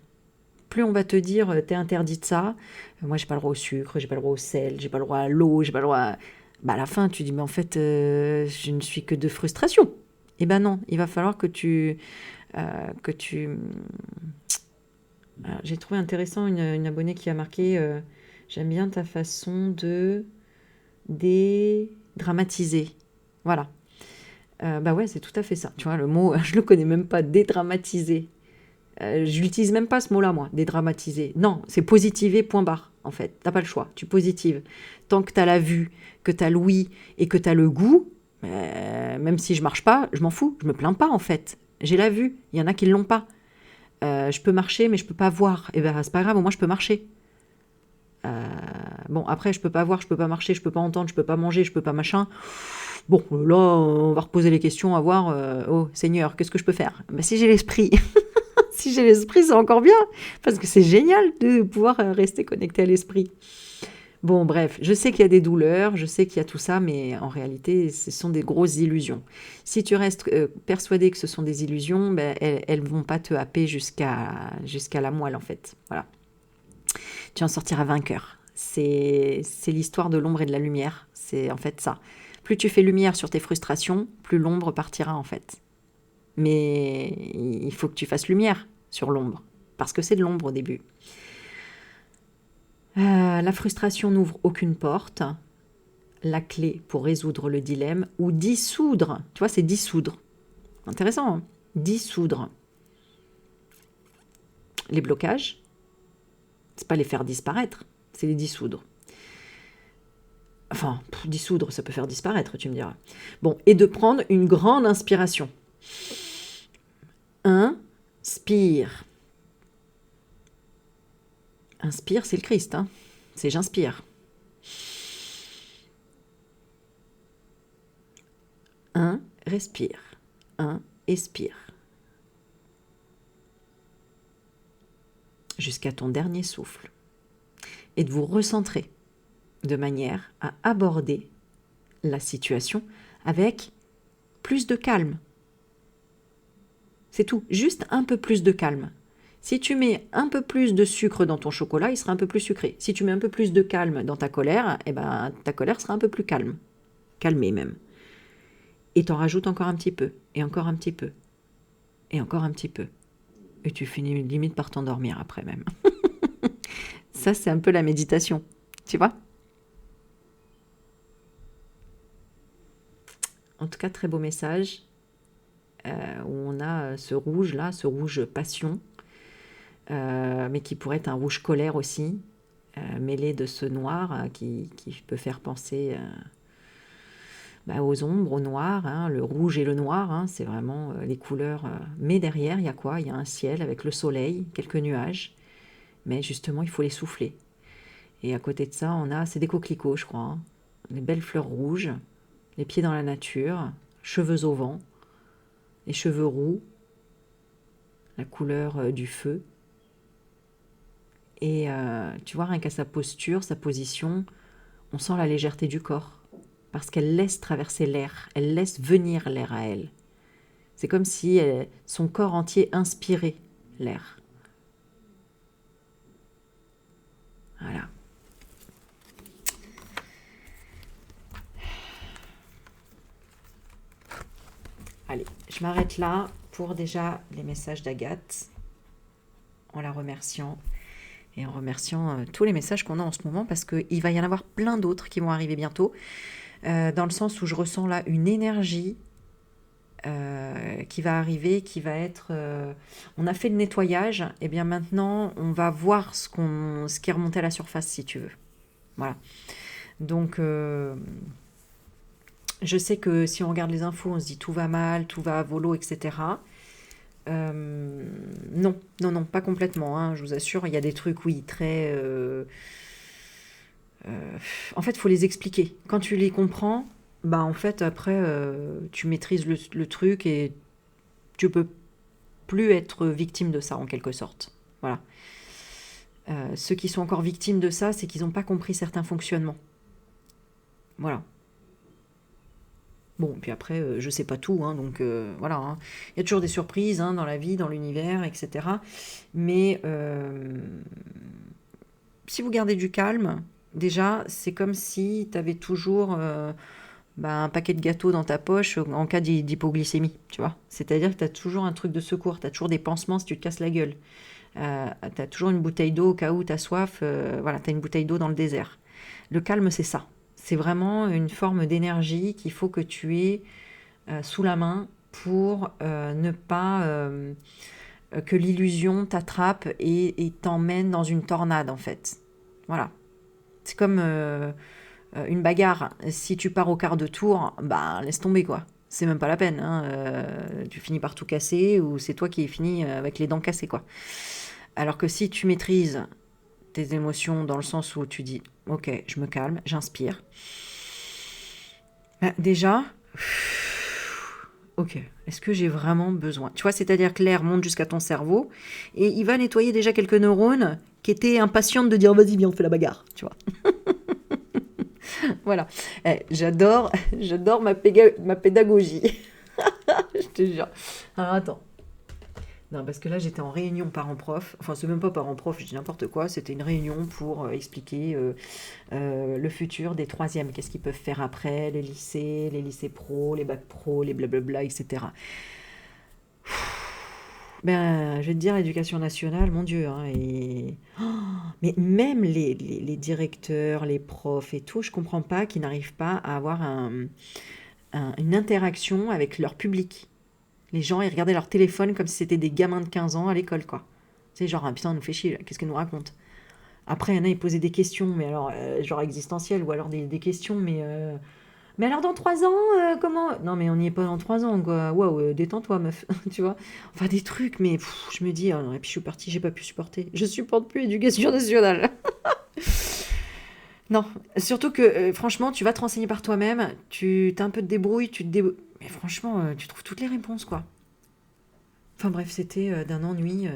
Plus on va te dire t'es interdit de ça, moi j'ai pas le droit au sucre, j'ai pas le droit au sel, j'ai pas le droit à l'eau, j'ai pas le droit à... Bah à la fin tu dis mais en fait je ne suis que de frustration. Eh ben non, il va falloir que tu... Alors, j'ai trouvé intéressant une abonnée qui a marqué j'aime bien ta façon de dédramatiser. Voilà. Bah ouais, c'est tout à fait ça. Tu vois, le mot, je le connais même pas, dédramatiser. Je n'utilise même pas ce mot-là, moi, dédramatiser. Non, c'est positiver, point barre, en fait. T'as pas le choix, tu positives. Tant que tu as la vue, que tu as l'ouïe et que tu as le goût, même si je marche pas, je m'en fous, je me plains pas, en fait. J'ai la vue, il y en a qui l'ont pas. Je peux marcher, mais je peux pas voir. Et ben, c'est pas grave, moi, je peux marcher. Bon, après, je peux pas voir, je peux pas marcher, je peux pas entendre, je peux pas manger, je peux pas machin. Bon, là, on va reposer les questions à voir. Oh, Seigneur, qu'est-ce que je peux faire? Ben, si j'ai l'esprit, si j'ai l'esprit, c'est encore bien, parce que c'est génial de pouvoir rester connecté à l'esprit. Bon, bref, je sais qu'il y a des douleurs, je sais qu'il y a tout ça, mais en réalité, ce sont des grosses illusions. Si tu restes persuadé que ce sont des illusions, ben, elles vont pas te happer jusqu'à la moelle, en fait. Voilà. Tu en sortiras vainqueur. C'est l'histoire de l'ombre et de la lumière. C'est en fait ça. Plus tu fais lumière sur tes frustrations, plus l'ombre partira, en fait. Mais il faut que tu fasses lumière sur l'ombre, parce que c'est de l'ombre au début. La frustration n'ouvre aucune porte. La clé pour résoudre le dilemme, ou dissoudre, tu vois, c'est dissoudre. Intéressant, hein, dissoudre les blocages, c'est pas les faire disparaître, c'est les dissoudre. Enfin, dissoudre, ça peut faire disparaître, tu me diras. Bon, et de prendre une grande inspiration. Inspire. Inspire, c'est le Christ, hein. C'est j'inspire. Respire. Expire. Jusqu'à ton dernier souffle. Et de vous recentrer de manière à aborder la situation avec plus de calme. C'est tout, juste un peu plus de calme. Si tu mets un peu plus de sucre dans ton chocolat, il sera un peu plus sucré. Si tu mets un peu plus de calme dans ta colère, eh ben, ta colère sera un peu plus calme. Calmée même. Et t'en rajoutes encore un petit peu, et encore un petit peu, et encore un petit peu. Et tu finis limite par t'endormir après même. Ça, c'est un peu la méditation, tu vois? En tout cas, très beau message. où on a ce rouge-là, ce rouge passion, mais qui pourrait être un rouge colère aussi, mêlé de ce noir qui peut faire penser aux ombres, au noir, hein, le rouge et le noir, hein, c'est vraiment les couleurs. Mais derrière, il y a quoi? Il y a un ciel avec le soleil, quelques nuages, mais justement, il faut les souffler. Et à côté de ça, c'est des coquelicots, je crois, hein, des belles fleurs rouges, les pieds dans la nature, cheveux au vent, les cheveux roux, la couleur du feu. Et tu vois, rien qu'à sa posture, sa position, on sent la légèreté du corps. Parce qu'elle laisse traverser l'air, elle laisse venir l'air à elle. C'est comme si son corps entier inspirait l'air. Voilà. Allez, je m'arrête là pour déjà les messages d'Agathe, en la remerciant et en remerciant tous les messages qu'on a en ce moment, parce qu'il va y en avoir plein d'autres qui vont arriver bientôt, dans le sens où je ressens là une énergie qui va arriver, qui va être... on a fait le nettoyage, et bien maintenant on va voir ce qui est remonté à la surface, si tu veux. Voilà. Donc je sais que si on regarde les infos, on se dit tout va mal, tout va à volo, etc. Non, non, non, pas complètement, hein, je vous assure, il y a des trucs, oui, très... en fait, il faut les expliquer. Quand tu les comprends, bah en fait, après, tu maîtrises le truc et tu peux plus être victime de ça, en quelque sorte. Voilà. Ceux qui sont encore victimes de ça, c'est qu'ils n'ont pas compris certains fonctionnements. Voilà. Bon, puis après, je sais pas tout, hein, donc voilà. Hein. Il y a toujours des surprises hein, dans la vie, dans l'univers, etc. Mais si vous gardez du calme, déjà, c'est comme si tu avais toujours un paquet de gâteaux dans ta poche en cas d'hypoglycémie, tu vois. C'est-à-dire que tu as toujours un truc de secours, tu as toujours des pansements si tu te casses la gueule. Tu as toujours une bouteille d'eau au cas où tu as soif, voilà, tu as une bouteille d'eau dans le désert. Le calme, c'est ça. C'est vraiment une forme d'énergie qu'il faut que tu aies sous la main pour ne pas que l'illusion t'attrape et t'emmène dans une tornade, en fait. Voilà. C'est comme une bagarre. Si tu pars au quart de tour, bah laisse tomber, quoi. C'est même pas la peine. Hein. Tu finis par tout casser ou c'est toi qui es fini avec les dents cassées, quoi. Alors que si tu maîtrises tes émotions dans le sens où tu dis « Ok, je me calme, j'inspire. » Déjà, ok, est-ce que j'ai vraiment besoin? Tu vois, c'est-à-dire que l'air monte jusqu'à ton cerveau et il va nettoyer déjà quelques neurones qui étaient impatientes de dire « Vas-y, viens, on fait la bagarre. » Tu vois. Voilà. J'adore ma pédagogie. Je te jure. Alors attends. Non, parce que là, j'étais en réunion parents-prof. Enfin, c'est même pas parents-prof, je dis n'importe quoi. C'était une réunion pour expliquer le futur des troisièmes. Qu'est-ce qu'ils peuvent faire après, les lycées pro, les bacs pro, les blablabla, etc. Ben, je vais te dire, l'éducation nationale, mon Dieu. Hein, mais même les directeurs, les profs et tout, je comprends pas qu'ils n'arrivent pas à avoir une interaction avec leur public. Les gens, ils regardaient leur téléphone comme si c'était des gamins de 15 ans à l'école, quoi. Tu sais, genre, ah, putain, on nous fait chier, là. Qu'est-ce qu'elle nous raconte? Après, il y en a, ils posaient des questions, mais alors, genre existentielles, ou alors des questions, mais alors dans 3 ans, comment... Non, mais on n'y est pas dans 3 ans, quoi. Waouh, détends-toi, meuf, tu vois. Enfin, des trucs, mais je me dis, non, et puis je suis partie, j'ai pas pu supporter. Je supporte plus l'éducation nationale. Non, surtout que, franchement, tu vas te renseigner par toi-même, tu t'as un peu de débrouille, tu te débrouilles. Mais franchement, tu trouves toutes les réponses, quoi. Enfin bref, c'était d'un ennui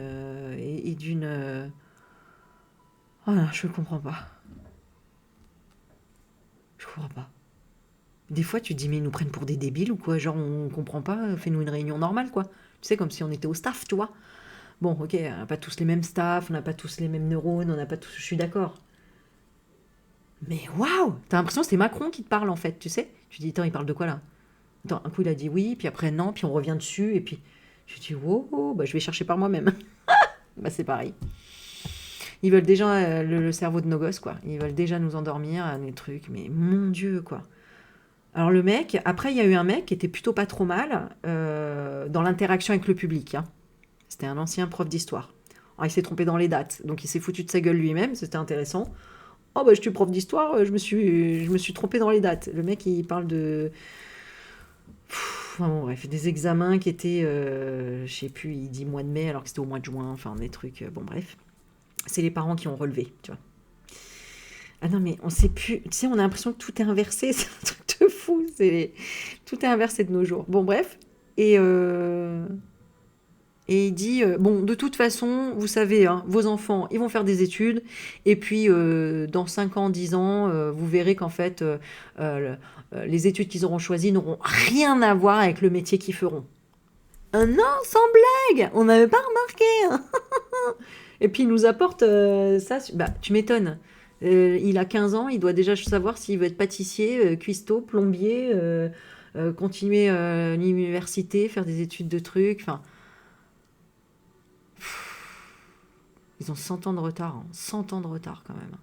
et d'une... Oh non, je ne comprends pas. Je comprends pas. Des fois, tu te dis, mais ils nous prennent pour des débiles ou quoi? Genre, on comprend pas, fais-nous une réunion normale, quoi. Tu sais, comme si on était au staff, tu vois. Bon, ok, on n'a pas tous les mêmes staffs, on n'a pas tous les mêmes neurones, on n'a pas tous... Je suis d'accord. Mais waouh! T'as l'impression que c'est Macron qui te parle, en fait, tu sais? Tu te dis, attends, il parle de quoi, là? Attends, un coup, il a dit oui, puis après, non, puis on revient dessus, et puis... Je dis, wow, bah, je vais chercher par moi-même. Bah, c'est pareil. Ils veulent déjà le cerveau de nos gosses, quoi. Ils veulent déjà nous endormir, des trucs, mais mon Dieu, quoi. Alors le mec, après il y a eu un mec qui était plutôt pas trop mal dans l'interaction avec le public, hein. C'était un ancien prof d'histoire. Alors, il s'est trompé dans les dates, donc il s'est foutu de sa gueule lui-même, c'était intéressant. Oh bah je suis prof d'histoire, je me suis trompé dans les dates. Le mec il parle de... Enfin bon, bref, des examens qui étaient, je sais plus, il dit mois de mai alors que c'était au mois de juin, enfin des trucs, bon bref. C'est les parents qui ont relevé, tu vois. Ah non mais on sait plus, tu sais, on a l'impression que tout est inversé, c'est un truc de fou, tout est inversé de nos jours. Bon bref, et, euh, et il dit, bon, de toute façon, vous savez, hein, vos enfants, ils vont faire des études, et puis dans 5 ans, 10 ans, vous verrez qu'en fait, les études qu'ils auront choisies n'auront rien à voir avec le métier qu'ils feront. Non, sans blague, on n'avait pas remarqué, hein. Et puis il nous apporte ça, bah, tu m'étonnes. Il a 15 ans, il doit déjà savoir s'il veut être pâtissier, cuistot, plombier, continuer l'université, faire des études de trucs, enfin... Ils ont 100 ans de retard, hein. 100 ans de retard quand même.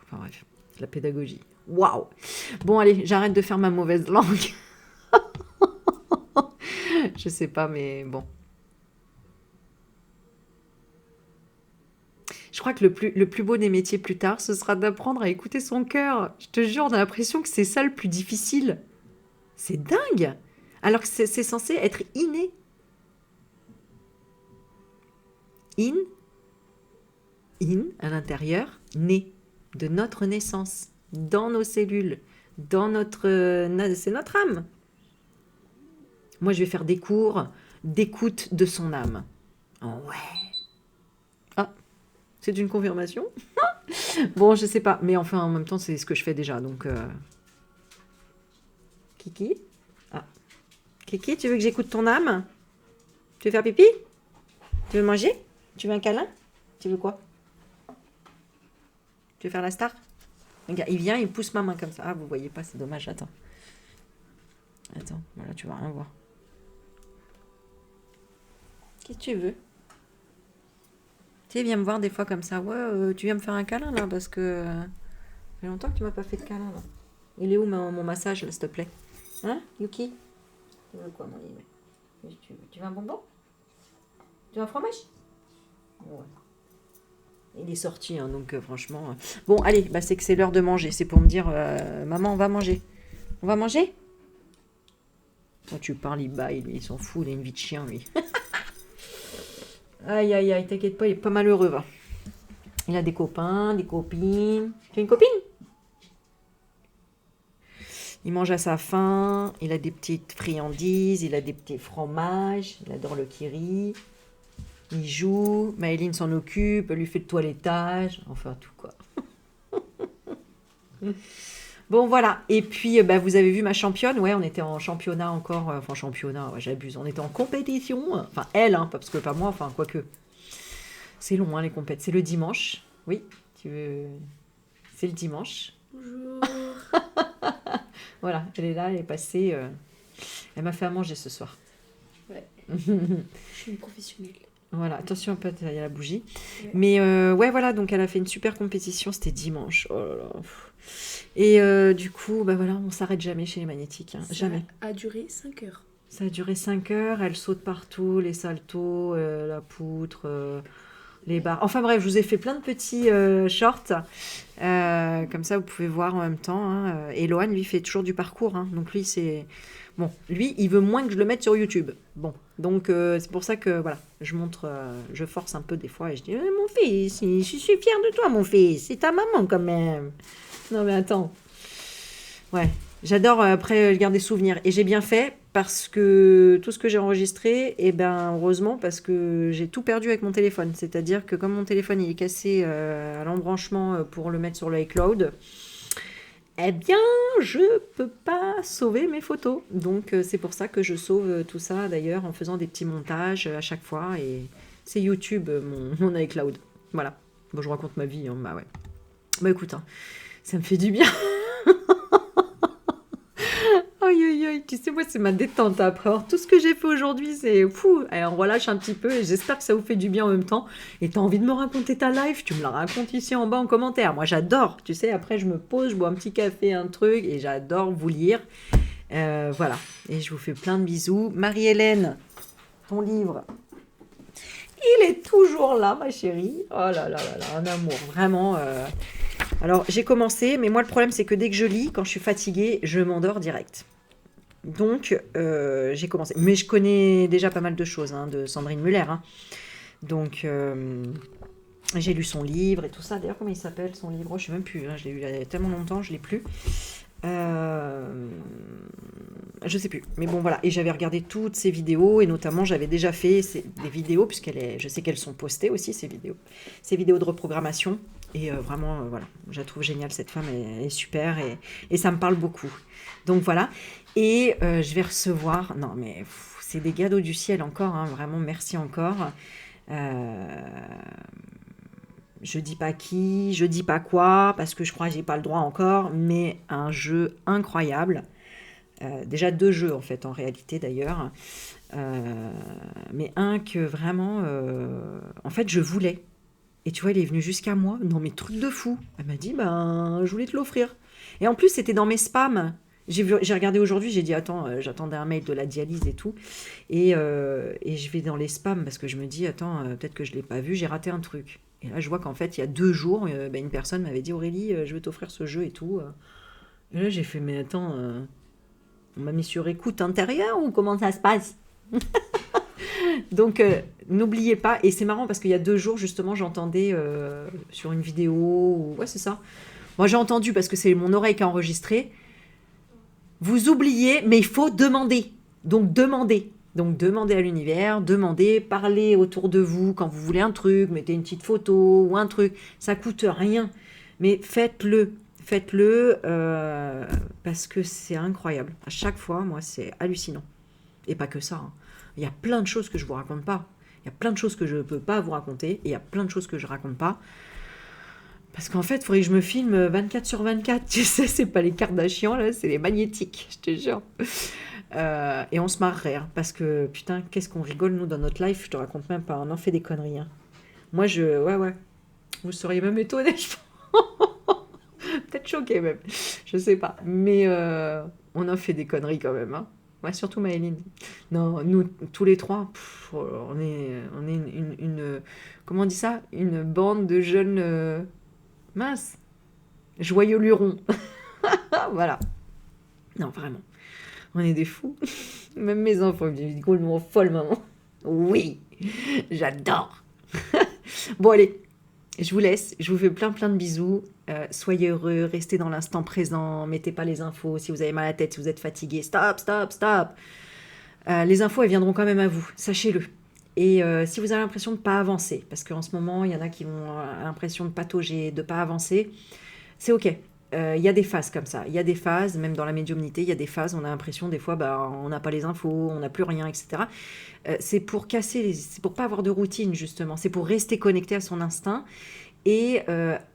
Enfin bref, la pédagogie. Waouh. Bon allez, j'arrête de faire ma mauvaise langue. Je sais pas, mais bon. Je crois que le plus beau des métiers plus tard, ce sera d'apprendre à écouter son cœur. Je te jure, on a l'impression que c'est ça le plus difficile. C'est dingue. Alors que c'est censé être inné. In, à l'intérieur, né, de notre naissance, dans nos cellules, dans c'est notre âme. Moi, je vais faire des cours d'écoute de son âme. Oh ouais. Ah, c'est une confirmation. Bon, je sais pas, mais enfin, en même temps, c'est ce que je fais déjà, donc... Kiki? Ah. Kiki, tu veux que j'écoute ton âme? Tu veux faire pipi? Tu veux manger? Tu veux un câlin? Tu veux quoi? Tu veux faire la star? Regarde, il vient, il pousse ma main comme ça. Ah, vous voyez pas, c'est dommage, attends. Attends, voilà, tu vas rien voir. Qu'est-ce que tu veux? Tu sais, viens me voir des fois comme ça. Ouais, tu viens me faire un câlin là, parce que... ça fait longtemps que tu m'as pas fait de câlin là. Il est où mon massage là, s'il te plaît? Hein, Yuki? Tu veux quoi, mon lit? Tu veux un bonbon? Tu veux un fromage? Ouais. Il est sorti, hein, donc franchement... Bon, allez, bah, c'est que c'est l'heure de manger. C'est pour me dire, maman, on va manger. On va manger? Quand tu parles, il baille, lui, il s'en fout, il a une vie de chien, lui. Aïe, aïe, aïe, t'inquiète pas, il est pas malheureux, va. Il a des copains, des copines. Tu as une copine? Il mange à sa faim, il a des petites friandises, il a des petits fromages, il adore le kiri. Il joue, Maëline s'en occupe, elle lui fait le toilettage, enfin tout quoi. Bon voilà, et puis bah, vous avez vu ma championne, ouais, on était en championnat encore, enfin championnat, ouais, j'abuse, on était en compétition, enfin elle, hein, parce que pas moi, enfin quoique. C'est long hein, les compètes, c'est le dimanche, oui, tu veux... C'est le dimanche. Bonjour. Voilà, elle est là, elle est passée, elle m'a fait à manger ce soir. Ouais. Je suis une professionnelle. Voilà, attention, peut il y a la bougie. Ouais. Mais ouais, voilà, donc elle a fait une super compétition, c'était dimanche. Oh là là. Et du coup, bah voilà, on s'arrête jamais chez les magnétiques, hein, jamais. Ça a duré 5 heures. Ça a duré 5 heures, elle saute partout, les saltos, la poutre, les barres. Enfin bref, je vous ai fait plein de petits shorts. Comme ça, vous pouvez voir en même temps, hein. Et Lohan, lui, fait toujours du parcours, hein. Donc lui, c'est... Bon, lui, il veut moins que je le mette sur YouTube. Bon, donc c'est pour ça que, voilà, je montre, je force un peu des fois et je dis, mon fils, je suis fière de toi, mon fils, c'est ta maman quand même. Non mais attends. Ouais, j'adore après garder souvenirs. Et j'ai bien fait parce que tout ce que j'ai enregistré, et ben heureusement parce que j'ai tout perdu avec mon téléphone. C'est-à-dire que comme mon téléphone il est cassé à l'embranchement pour le mettre sur le iCloud, eh bien je peux pas sauver mes photos. Donc c'est pour ça que je sauve tout ça d'ailleurs en faisant des petits montages à chaque fois. Et c'est YouTube mon iCloud. Voilà. Bon, je raconte ma vie, hein, bah ouais. Bah écoute, hein, ça me fait du bien. Aïe aïe aïe. Tu sais, moi, c'est ma détente après. Alors, tout ce que j'ai fait aujourd'hui, c'est fou. Et on relâche un petit peu et j'espère que ça vous fait du bien en même temps. Et t'as envie de me raconter ta life, tu me la racontes ici en bas en commentaire. Moi, j'adore. Tu sais, après, je me pose, je bois un petit café, un truc et j'adore vous lire. Voilà. Et je vous fais plein de bisous. Marie-Hélène, ton livre, il est toujours là, ma chérie. Oh là là là là, un amour, vraiment. Alors, j'ai commencé, mais moi, le problème, c'est que dès que je lis, quand je suis fatiguée, je m'endors direct. Donc, j'ai commencé. Mais je connais déjà pas mal de choses hein, de Sandrine Muller. Hein. Donc, j'ai lu son livre et tout ça. D'ailleurs, comment il s'appelle son livre? Je ne sais même plus. Hein, je l'ai lu il y a tellement longtemps, je ne l'ai plus. Je sais plus. Mais bon, voilà. Et j'avais regardé toutes ses vidéos. Et notamment, j'avais déjà fait des vidéos, je sais qu'elles sont postées aussi, ces vidéos. Ces vidéos de reprogrammation. Et vraiment, voilà. Je la trouve géniale, cette femme. Elle est super. Et ça me parle beaucoup. Donc, voilà. Et je vais recevoir... Non, mais c'est des cadeaux du ciel encore. Hein, vraiment, merci encore. Je dis pas qui, je dis pas quoi, parce que je crois que j'ai pas le droit encore, mais un jeu incroyable. Déjà 2 jeux en fait, en réalité d'ailleurs. Mais un que vraiment, en fait, je voulais. Et tu vois, il est venu jusqu'à moi, dans mes trucs de fou. Elle m'a dit, ben, je voulais te l'offrir. Et en plus, c'était dans mes spams. J'ai regardé aujourd'hui, j'ai dit, attends, j'attendais un mail de la dialyse et tout. Et je vais dans les spams parce que je me dis, attends, peut-être que je ne l'ai pas vu, j'ai raté un truc. Et là, je vois qu'en fait, il y a 2 jours, une personne m'avait dit, Aurélie, je vais t'offrir ce jeu et tout. Et là, j'ai fait, mais attends, on m'a mis sur écoute intérieure ou comment ça se passe? Donc, n'oubliez pas, et c'est marrant parce qu'il y a 2 jours, justement, j'entendais sur une vidéo, ouais, c'est ça. Moi, j'ai entendu parce que c'est mon oreille qui a enregistré. Vous oubliez, mais il faut demander. Donc, demandez. Donc, demandez à l'univers, demandez, parlez autour de vous quand vous voulez un truc, mettez une petite photo ou un truc. Ça coûte rien, mais faites-le. Faites-le parce que c'est incroyable. À chaque fois, moi, c'est hallucinant. Et pas que ça. Hein. Il y a plein de choses que je ne vous raconte pas. Il y a plein de choses que je ne peux pas vous raconter. Et il y a plein de choses que je ne raconte pas. Parce qu'en fait, il faudrait que je me filme 24/24. Tu sais, c'est pas les Kardashians, là, c'est les magnétiques, je te jure. Et on se marrerait. Hein, parce que, putain, qu'est-ce qu'on rigole, nous, dans notre life. Je te raconte même pas. On en fait des conneries. Hein. Moi, ouais. Vous seriez même étonnés, je pense. Peut-être choqués, même. Je sais pas. Mais on en fait des conneries, quand même. Hein. Ouais, surtout Maëline. Non, nous, tous les 3, on est une... Comment on dit ça? Une bande de jeunes... mince. Joyeux lurons. Voilà. Non, vraiment. On est des fous. Même mes enfants, ils me disent complètement folle, maman. Oui, j'adore. Bon, allez. Je vous laisse. Je vous fais plein de bisous. Soyez heureux, restez dans l'instant présent, mettez pas les infos. Si vous avez mal à la tête, si vous êtes fatigué, stop. Les infos, elles viendront quand même à vous, sachez-le. Et si vous avez l'impression de ne pas avancer, parce qu'en ce moment, il y en a qui ont l'impression de patauger, de ne pas avancer, c'est OK. Il y a des phases comme ça. Il y a des phases, même dans la médiumnité, il y a des phases, on a l'impression, des fois, on n'a pas les infos, on n'a plus rien, etc. C'est pour c'est pour pas avoir de routine, justement. C'est pour rester connecté à son instinct et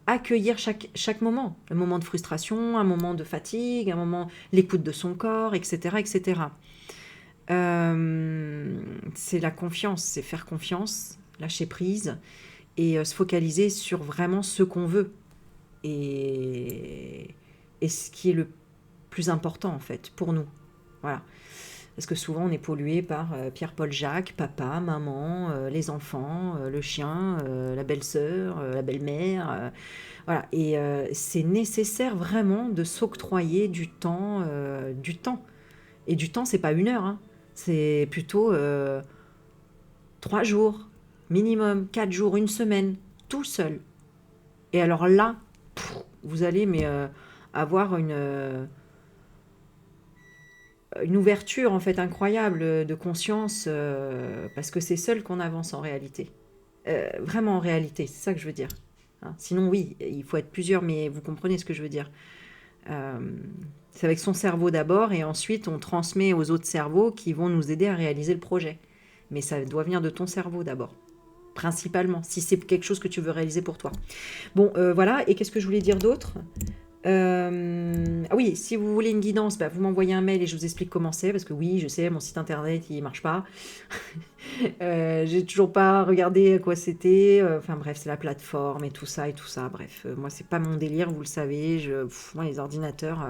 accueillir chaque moment. Un moment de frustration, un moment de fatigue, un moment, l'écoute de son corps, etc., etc. C'est la confiance, c'est faire confiance, lâcher prise et se focaliser sur vraiment ce qu'on veut et ce qui est le plus important en fait pour nous. Voilà. Parce que souvent on est pollué par Pierre, Paul, Jacques, papa, maman, les enfants, le chien, la belle-sœur, la belle-mère. Voilà. Et c'est nécessaire vraiment de s'octroyer du temps. Et du temps, c'est pas 1 heure. Hein. C'est plutôt 3 jours, minimum, 4 jours, 1 semaine, tout seul. Et alors là, vous allez avoir une ouverture en fait incroyable de conscience parce que c'est seul qu'on avance en réalité. Vraiment en réalité, c'est ça que je veux dire. Hein. Sinon oui, il faut être plusieurs, mais vous comprenez ce que je veux dire. C'est avec son cerveau d'abord et ensuite on transmet aux autres cerveaux qui vont nous aider à réaliser le projet. Mais ça doit venir de ton cerveau d'abord, principalement, si c'est quelque chose que tu veux réaliser pour toi. Bon, voilà, et qu'est-ce que je voulais dire d'autre? Ah oui, si vous voulez une guidance, bah, vous m'envoyez un mail et je vous explique comment c'est, parce que oui, je sais, mon site internet, il marche pas. J'ai toujours pas regardé à quoi c'était. Enfin bref, c'est la plateforme et tout ça et tout ça. Bref, moi, c'est pas mon délire, vous le savez. Moi, les ordinateurs,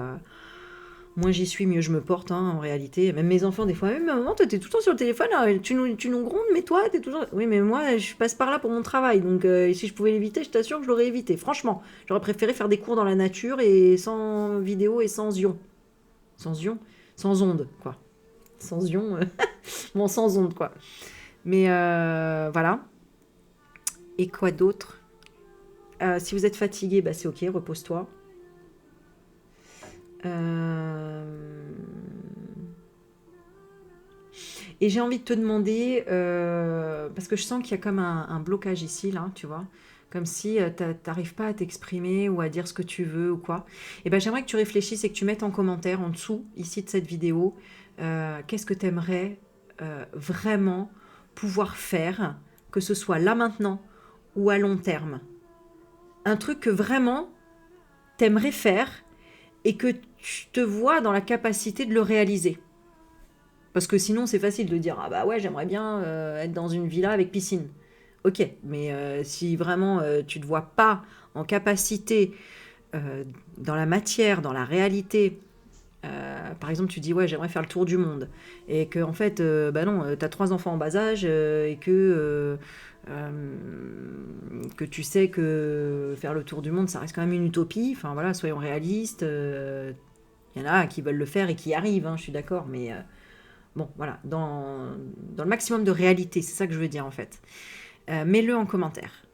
moins j'y suis, mieux je me porte, hein, en réalité. Même mes enfants, des fois, «Eh, maman, toi, t'es tout le temps sur le téléphone, là, tu nous grondes, mais toi, t'es toujours...» Oui, mais moi, je passe par là pour mon travail, donc si je pouvais l'éviter, je t'assure que je l'aurais évité. Franchement, j'aurais préféré faire des cours dans la nature et sans vidéo et sans ion. Sans ion? Sans ondes, quoi. Sans ion, bon, sans ondes, quoi. Mais voilà. Et quoi d'autre? Si vous êtes fatigué, bah, c'est ok, repose-toi. Et j'ai envie de te demander, parce que je sens qu'il y a comme un blocage ici, là, tu vois, comme si t'arrives pas à t'exprimer ou à dire ce que tu veux ou quoi. Et ben j'aimerais que tu réfléchisses et que tu mettes en commentaire en dessous, ici de cette vidéo, qu'est-ce que tu aimerais vraiment pouvoir faire, que ce soit là maintenant ou à long terme. Un truc que vraiment t'aimerais faire et que tu te vois dans la capacité de le réaliser. Parce que sinon, c'est facile de dire, ah bah ouais, j'aimerais bien être dans une villa avec piscine. Ok, mais si vraiment tu ne te vois pas en capacité, dans la matière, dans la réalité, par exemple, tu dis, ouais, j'aimerais faire le tour du monde, et que en fait, bah non, tu as 3 enfants en bas âge, et que tu sais que faire le tour du monde, ça reste quand même une utopie. Enfin voilà, soyons réalistes. Il y en a qui veulent le faire et qui y arrivent, hein, je suis d'accord, mais bon, voilà, dans le maximum de réalité, c'est ça que je veux dire en fait. Mets-le en commentaire,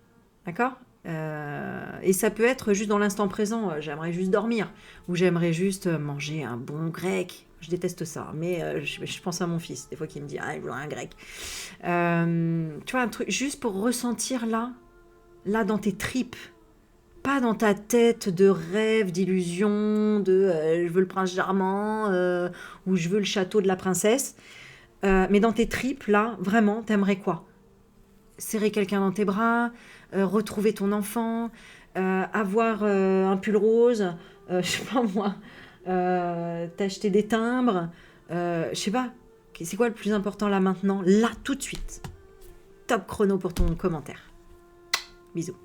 d'accord? Et ça peut être juste dans l'instant présent, j'aimerais juste dormir, ou j'aimerais juste manger un bon grec. Je déteste ça, mais je pense à mon fils, des fois qui me dit, ah, je veux un grec. Tu vois, un truc juste pour ressentir là dans tes tripes. Pas dans ta tête de rêve, d'illusion, de je veux le prince charmant, ou je veux le château de la princesse. Mais dans tes tripes, là, vraiment, t'aimerais quoi? Serrer quelqu'un dans tes bras, retrouver ton enfant, avoir un pull rose, je sais pas moi, t'acheter des timbres, je sais pas. C'est quoi le plus important là maintenant? Là, tout de suite. Top chrono pour ton commentaire. Bisous.